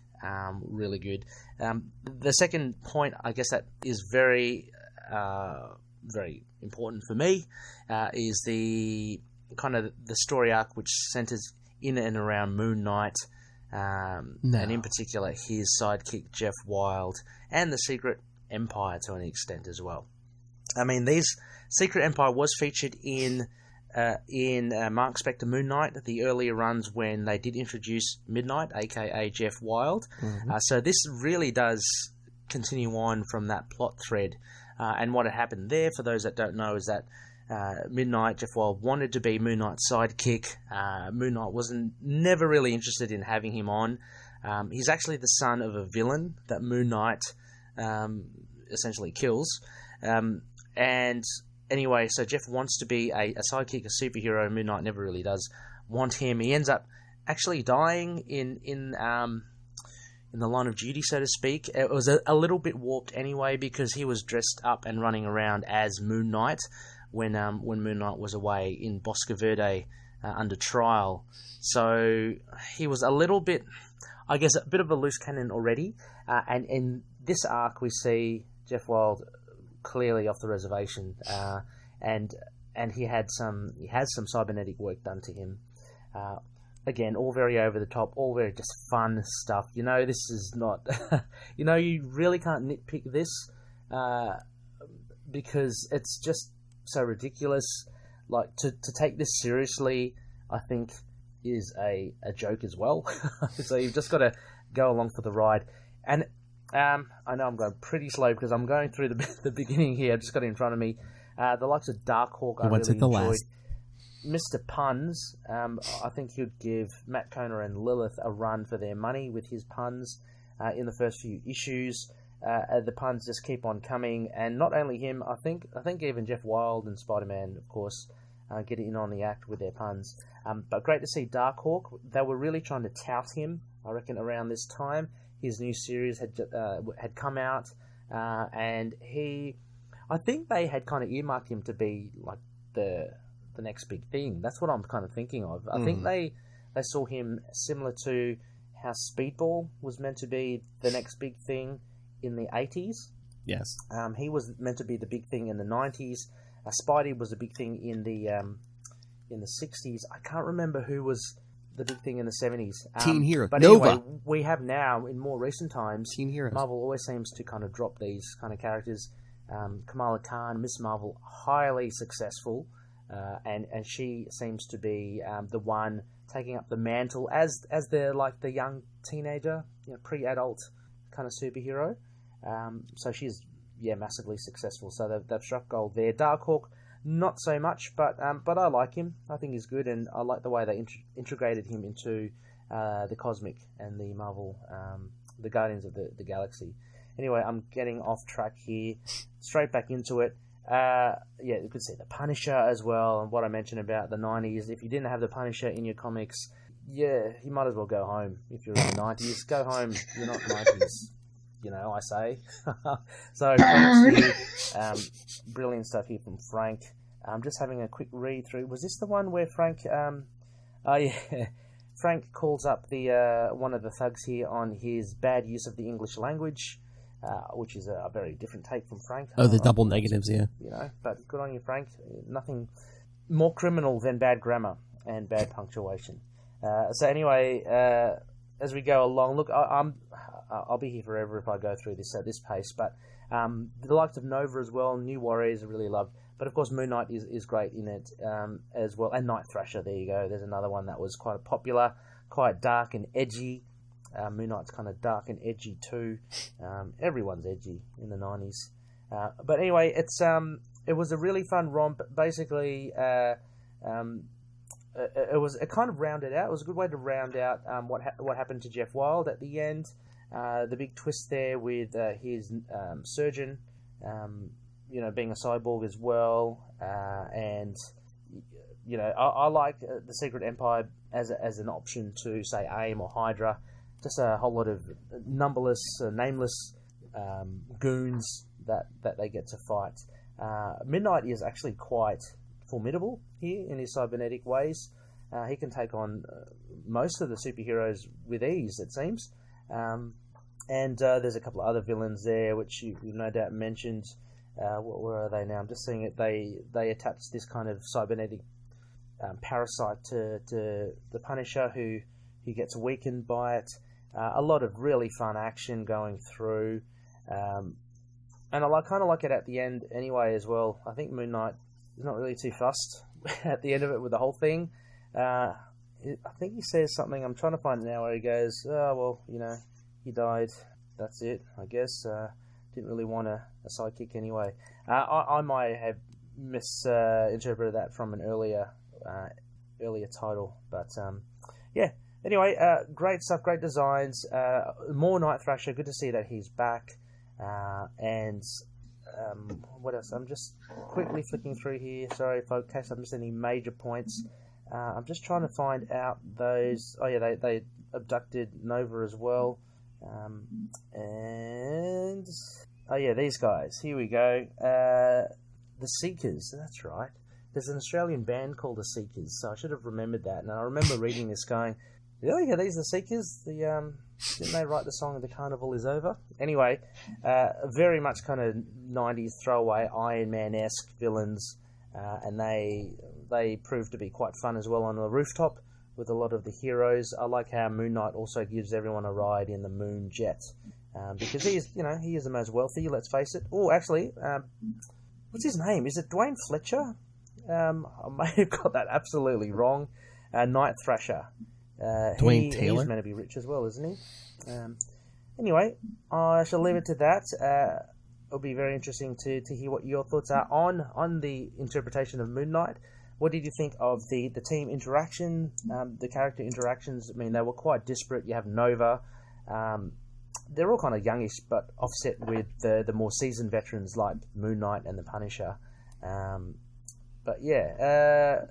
[SPEAKER 8] really good. The second point, I guess, that is very very important for me is the kind of the story arc which centers in and around Moon Knight. And in particular his sidekick Jeff Wilde and the Secret Empire to an extent as well. I mean, these Secret Empire was featured in Mark Spector Moon Knight, the earlier runs when they did introduce Midnight, aka Jeff Wilde. Mm-hmm. So this really does continue on from that plot thread. And what had happened there, for those that don't know, is that Midnight, Jeff Wilde, wanted to be Moon Knight's sidekick. Moon Knight wasn't never really interested in having him on. He's actually the son of a villain that Moon Knight essentially kills. And anyway, so Jeff wants to be a sidekick, a superhero. Moon Knight never really does want him. He ends up actually dying in the line of duty, so to speak. It was a little bit warped anyway, because he was dressed up and running around as Moon Knight when Moon Knight was away in Bosque Verde under trial. So he was a little bit, I guess, a bit of a loose cannon already. And in this arc, we see Jeff Wilde clearly off the reservation, and he has some cybernetic work done to him. Again, all very over the top, all very just fun stuff. This is not, you really can't nitpick this because it's just so ridiculous. Like, to take this seriously, I think, is a joke as well. So you've just got to go along for the ride. And I know I'm going pretty slow because I'm going through the beginning here. I've just got it in front of me. The likes of Darkhawk, I really enjoyed.
[SPEAKER 1] Last.
[SPEAKER 8] Mr. Puns, I think he'd give Matt Kona and Lilith a run for their money with his puns in the first few issues. The puns just keep on coming, and not only him, I think even Jeff Wilde and Spider-Man, of course, get in on the act with their puns. But great to see Darkhawk. They were really trying to tout him, I reckon, around this time. His new series had come out, and I think they had kind of earmarked him to be like the next big thing. That's what I'm kind of thinking of. I think they saw him similar to how Speedball was meant to be the next big thing in the 80s.
[SPEAKER 1] Yes.
[SPEAKER 8] He was meant to be the big thing in the 90s. Spidey was a big thing in the 60s. I can't remember who was the big thing in the 70s.
[SPEAKER 1] Teen Hero.
[SPEAKER 8] But
[SPEAKER 1] Nova.
[SPEAKER 8] anyway, we have now, in more recent times,
[SPEAKER 1] Teen Heroes.
[SPEAKER 8] Marvel always seems to kind of drop these kind of characters. Kamala Khan, Miss Marvel, highly successful. And she seems to be the one taking up the mantle as the young teenager, pre-adult kind of superhero. So she's massively successful. So they've struck gold there. Darkhawk, not so much, but I like him. I think he's good, and I like the way they integrated him into the Cosmic and the Marvel, the Guardians of the Galaxy. Anyway, I'm getting off track here. Straight back into it. You could see the Punisher as well, and what I mentioned about the 90s. If you didn't have the Punisher in your comics, you might as well go home. If you're in the 90s, go home. You're not 90s, I say. So, brilliant stuff here from Frank. I'm just having a quick read through. Was this the one where Frank? Frank calls up the one of the thugs here on his bad use of the English language. Which is a very different take from Frank.
[SPEAKER 1] Oh, the double negatives, yeah.
[SPEAKER 8] But good on you, Frank. Nothing more criminal than bad grammar and bad punctuation. So anyway, as we go along, look, I'll be here forever if I go through this at this pace. But the likes of Nova as well, New Warriors, I really loved. But of course, Moon Knight is great in it as well, and Night Thrasher. There you go. There's another one that was quite popular, quite dark and edgy. Moon Knight's kind of dark and edgy too. Everyone's edgy in the 90s. But anyway, it was a really fun romp. Basically, it kind of rounded out. It was a good way to round out what happened to Jeff Wilde at the end. The big twist there with his surgeon, being a cyborg as well, and I like the Secret Empire as an option to say AIM or Hydra. Just a whole lot of numberless, nameless goons that they get to fight. Midnight is actually quite formidable here in his cybernetic ways. He can take on most of the superheroes with ease, it seems. And there's a couple of other villains there, which you've no doubt mentioned. Where are they now? I'm just seeing it. They attach this kind of cybernetic parasite to the Punisher, who gets weakened by it. A lot of really fun action going through. And I kind of like it at the end anyway as well. I think Moon Knight is not really too fussed at the end of it with the whole thing. I think he says something, I'm trying to find it now, where he goes, oh, well, he died. That's it, I guess. Didn't really want a sidekick anyway. I might have misinterpreted that from an earlier title. But, yeah. Anyway, great stuff, great designs. More Night Thrasher. Good to see that he's back. And what else? I'm just quickly flicking through here. Sorry if I case I missed any major points. I'm just trying to find out those. Oh yeah, they abducted Nova as well. And oh yeah, these guys. Here we go. The Seekers. That's right. There's an Australian band called the Seekers, so I should have remembered that. And I remember reading this, going, "Really? Are these the Seekers? Didn't they write the song "The Carnival Is Over"?" Anyway, very much kind of 90s throwaway Iron Man-esque villains, and they proved to be quite fun as well on the rooftop with a lot of the heroes. I like how Moon Knight also gives everyone a ride in the Moon Jet, because he is the most wealthy. Let's face it. Oh, actually, what's his name? Is it Dwayne Fletcher? I may have got that absolutely wrong. Night Thrasher.
[SPEAKER 1] Dwayne Taylor?
[SPEAKER 8] He's meant to be rich as well, isn't he? Anyway, I shall leave it to that. It'll be very interesting to hear what your thoughts are on the interpretation of Moon Knight. What did you think of the team interaction, the character interactions? I mean, they were quite disparate. You have Nova. They're all kind of youngish, but offset with the more seasoned veterans like Moon Knight and the Punisher. But yeah,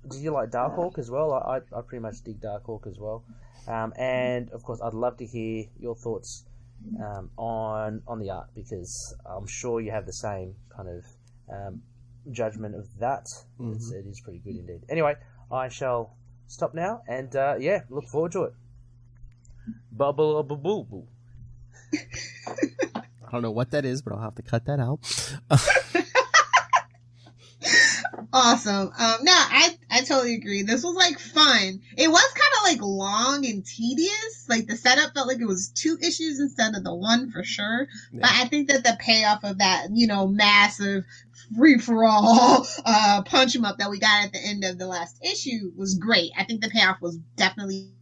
[SPEAKER 8] did you like Darkhawk as well? I pretty much dig Darkhawk as well. And of course, I'd love to hear your thoughts on the art, because I'm sure you have the same kind of judgment of that. Mm-hmm. It is pretty good indeed. Anyway, I shall stop now, and look forward to it. Bubble boo boo.
[SPEAKER 1] I don't know what that is, but I'll have to cut that out.
[SPEAKER 3] Awesome. No, I totally agree. This was like fun. It was kind of like long and tedious. Like the setup felt like it was 2 issues instead of the 1 for sure. Yeah. But I think that the payoff of that, massive free for all punch 'em up that we got at the end of the last issue was great. I think the payoff was definitely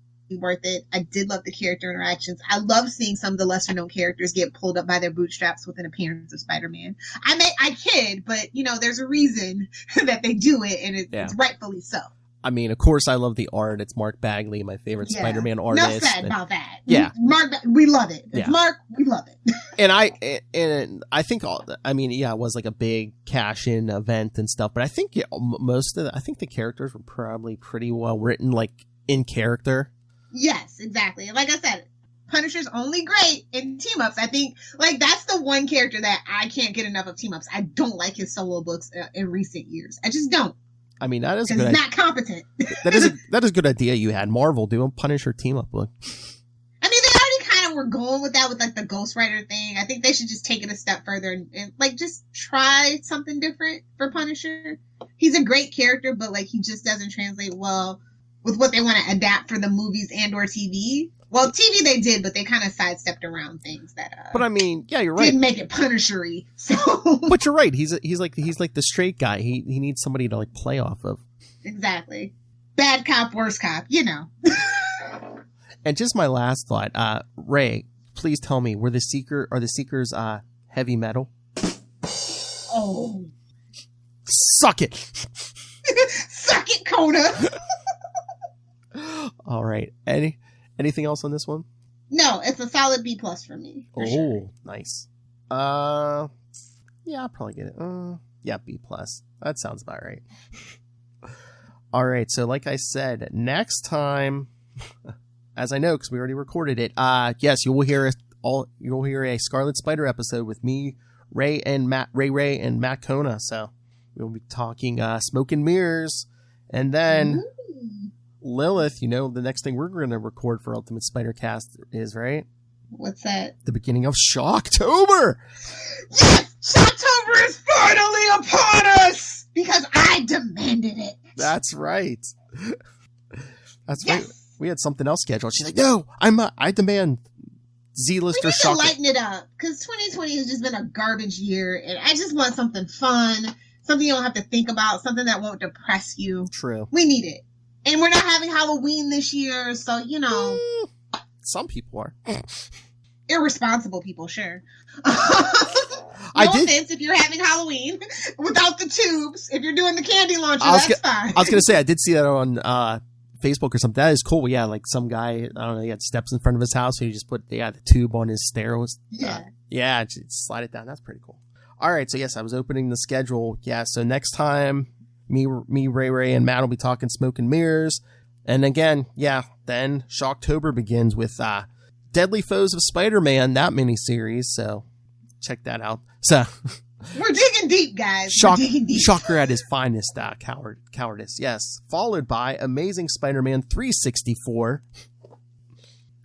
[SPEAKER 3] worth it. I did love the character interactions. I love seeing some of the lesser known characters get pulled up by their bootstraps with an appearance of Spider-Man. I kid, but there's a reason that they do it, and it's rightfully so.
[SPEAKER 1] I mean, of course, I love the art. It's Mark Bagley, my favorite Spider-Man artist.
[SPEAKER 3] Enough said about that.
[SPEAKER 1] Yeah,
[SPEAKER 3] we love it. It's Mark, we love it.
[SPEAKER 1] and I think it was like a big cash-in event and stuff. But I think I think the characters were probably pretty well written, like in character.
[SPEAKER 3] Yes, exactly. Like I said, Punisher's only great in team-ups. I think, that's the one character that I can't get enough of team-ups. I don't like his solo books in recent years. I just don't.
[SPEAKER 1] I mean, that is good.
[SPEAKER 3] He's not competent.
[SPEAKER 1] That is a good idea you had. Marvel doing Punisher team-up book.
[SPEAKER 3] I mean, they already kind of were going with that with, the Ghost Rider thing. I think they should just take it a step further and just try something different for Punisher. He's a great character, but, he just doesn't translate well with what they want to adapt for the movies and or TV. Well, TV they did, but they kind of sidestepped around things that.
[SPEAKER 1] But I mean, yeah, you're right.
[SPEAKER 3] Didn't make it Punisher-y. So.
[SPEAKER 1] But you're right. He's like the straight guy. He needs somebody to play off of.
[SPEAKER 3] Exactly. Bad cop, worse cop.
[SPEAKER 1] And just my last thought, Ray, please tell me, are the Seekers heavy metal?
[SPEAKER 3] Oh.
[SPEAKER 1] Suck it.
[SPEAKER 3] Suck it, Kona.
[SPEAKER 1] All right. Anything else on this one?
[SPEAKER 3] No, it's a solid B+ for me. For sure.
[SPEAKER 1] Nice. Yeah, I'll probably get it. Yeah, B+. That sounds about right. All right. So, like I said, next time, as I know because we already recorded it. Yes, you will hear a Scarlet Spider episode with me, Ray and Matt Kona. So we'll be talking Smoke and Mirrors, and then. Mm-hmm. Lilith, the next thing we're going to record for Ultimate Spider-Cast is, right?
[SPEAKER 3] What's that?
[SPEAKER 1] The beginning of Shocktober!
[SPEAKER 3] Yes! Shocktober is finally upon us! Because I demanded it.
[SPEAKER 1] That's right. That's right. We had something else scheduled. She's like, no, I demand Z-Lister Shock.
[SPEAKER 3] We need to lighten it up, because 2020 has just been a garbage year, and I just want something fun, something you don't have to think about, something that won't depress you.
[SPEAKER 1] True.
[SPEAKER 3] We need it. And we're not having Halloween this year, so,
[SPEAKER 1] Some people are.
[SPEAKER 3] Irresponsible people, sure. No offense if you're having Halloween without the tubes. If you're doing the candy launcher, that's fine.
[SPEAKER 1] I was going to say, I did see that on Facebook or something. That is cool. Yeah, some guy, I don't know, he had steps in front of his house, so he just put the tube on his stairs.
[SPEAKER 3] Yeah.
[SPEAKER 1] Yeah, just slide it down. That's pretty cool. All right, so yes, I was opening the schedule. Yeah, so next time, me, Ray, and Matt will be talking Smoke and Mirrors. And again, yeah, then Shocktober begins with Deadly Foes of Spider-Man, that miniseries. So check that out. So
[SPEAKER 3] we're digging deep, guys.
[SPEAKER 1] Shocker at his finest, cowardice. Yes, followed by Amazing Spider-Man 364.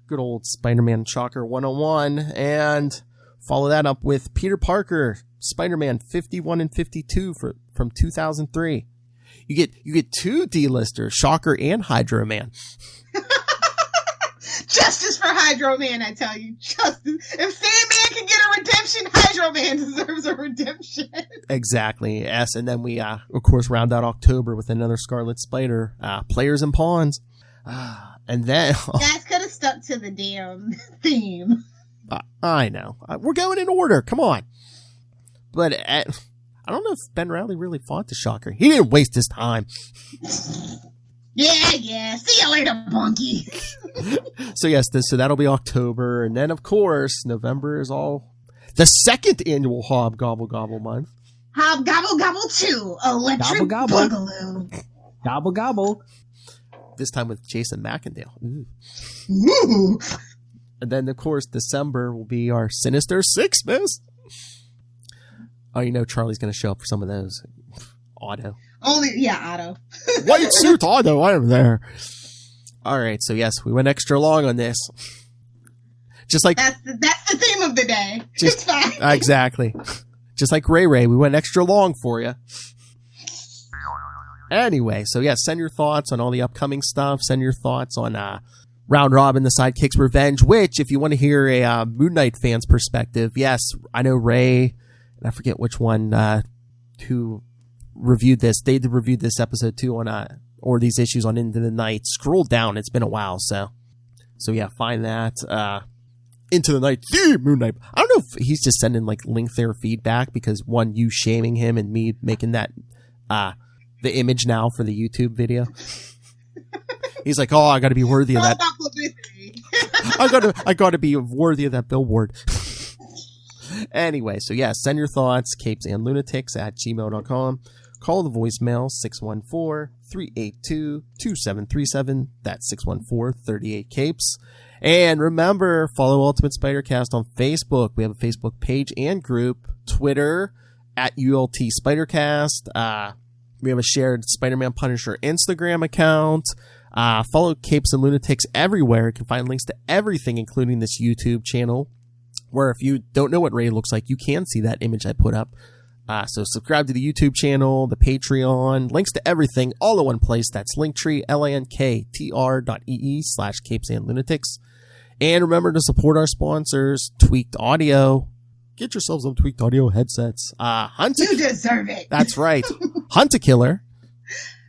[SPEAKER 1] Good old Spider-Man Shocker 101, and follow that up with Peter Parker, Spider-Man 51 and 52 from 2003. You get two D-listers, Shocker and Hydro Man.
[SPEAKER 3] Justice for Hydro Man, I tell you. Justice. If Sandman can get a redemption, Hydro Man deserves a redemption.
[SPEAKER 1] Exactly. Yes, and then we of course round out October with another Scarlet Spider, Players and Pawns. And then
[SPEAKER 3] guys could have stuck to the damn theme.
[SPEAKER 1] I know. We're going in order. Come on. But I don't know if Ben Reilly really fought the Shocker. He didn't waste his time.
[SPEAKER 3] Yeah. See you later, Bunky.
[SPEAKER 1] So yes, so that'll be October. And then, of course, November is all the second annual Hobgobble Gobble month.
[SPEAKER 3] Hobgobble Gobble 2. Electric
[SPEAKER 5] Gobble,
[SPEAKER 3] Boogaloo.
[SPEAKER 5] Gobble, gobble.
[SPEAKER 1] This time with Jason McIndale.
[SPEAKER 3] Ooh.
[SPEAKER 1] And then, of course, December will be our Sinister Sixmas. Oh, you know Charlie's going to show up for some of those. Otto.
[SPEAKER 3] Otto.
[SPEAKER 1] White suit Otto, I am there. All right, so yes, we went extra long on this. Just like
[SPEAKER 3] that's the theme of the day. It's fine.
[SPEAKER 1] Exactly. Just like Ray, we went extra long for you. Anyway, so yes, send your thoughts on all the upcoming stuff. Send your thoughts on Round Robin, the Sidekicks Revenge, which, if you want to hear a Moon Knight fan's perspective, yes, I know Ray, and I forget which one who reviewed this. They reviewed this episode too on or these issues on Into the Night. Scroll down; it's been a while, so yeah, find that Into the Night, the Moon Knight. I don't know if he's just sending like lengthier feedback because one, you shaming him, and me making that the image now for the YouTube video. He's like, oh, I got to be worthy of that. I got to be worthy of that billboard. Anyway, so yeah, send your thoughts, capesandlunatics@gmail.com. Call the voicemail 614-382-2737. That's 614-38-CAPES. And remember, follow Ultimate Spider-Cast on Facebook. We have a Facebook page and group. Twitter @ULT Spidercast. We have a shared Spider-Man Punisher Instagram account. Follow Capes and Lunatics everywhere. You can find links to everything, including this YouTube channel, where if you don't know what Ray looks like, you can see that image I put up. So subscribe to the YouTube channel, the Patreon, links to everything, all in one place. That's Linktree, linktr.ee/Capes and Lunatics. And remember to support our sponsors, Tweaked Audio. Get yourselves some Tweaked Audio headsets.
[SPEAKER 3] You deserve it.
[SPEAKER 1] That's right. Hunt-A-Killer.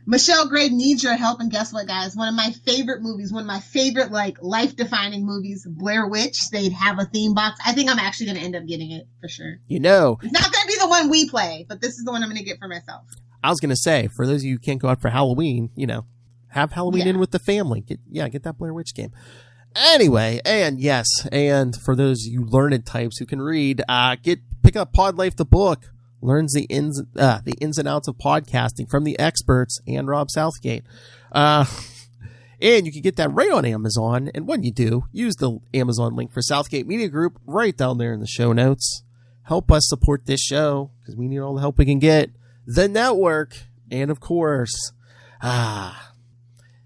[SPEAKER 3] Michelle Gray needs your help, and guess what, guys? One of my favorite movies, one of my favorite, like, life-defining movies, Blair Witch. They'd have a theme box. I think I'm actually going to end up getting it, for sure.
[SPEAKER 1] You know.
[SPEAKER 3] It's not going to be the one we play, but this is the one I'm going to get for myself.
[SPEAKER 1] I was going to say, for those of you who can't go out for Halloween, have Halloween in with the family. Get that Blair Witch game. Anyway, and yes, and for those of you learned types who can read, pick up Pod Life the book. Learns the ins and outs of podcasting from the experts and Rob Southgate. And you can get that right on Amazon. And when you do, use the Amazon link for Southgate Media Group right down there in the show notes. Help us support this show because we need all the help we can get. The network, and of course, the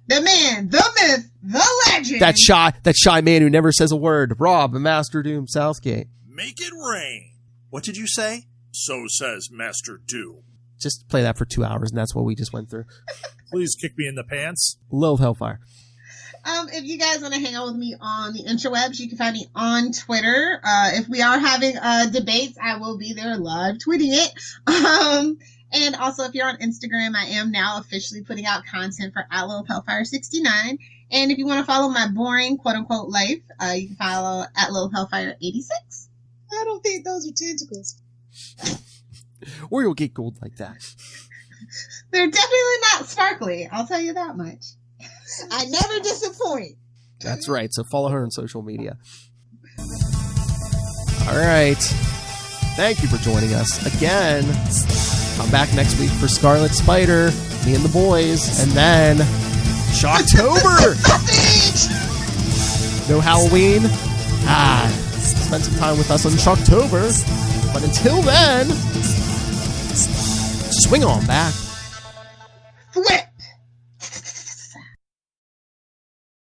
[SPEAKER 3] man, the myth, the legend.
[SPEAKER 1] That shy man who never says a word. Rob, Master Doom Southgate.
[SPEAKER 9] Make it rain. What did you say? So says Master Doom.
[SPEAKER 1] Just play that for 2 hours, and that's what we just went through.
[SPEAKER 9] Please kick me in the pants.
[SPEAKER 1] Lil Hellfire.
[SPEAKER 3] If you guys want to hang out with me on the interwebs, you can find me on Twitter. If we are having debates, I will be there live tweeting it. And also, if you're on Instagram, I am now officially putting out content for @LilHellfire69. And if you want to follow my boring, quote-unquote, life, you can follow @LilHellfire86.
[SPEAKER 7] I don't think those are tentacles.
[SPEAKER 1] Or you'll get gold like that.
[SPEAKER 3] They're definitely not sparkly, I'll tell you that much.
[SPEAKER 7] I never disappoint.
[SPEAKER 1] That's right, so follow her on social media. All right. Thank you for joining us again. Come back next week for Scarlet Spider, me and the boys, and then Shocktober. No Halloween. Spend some time with us on Shocktober. But until then, swing on back.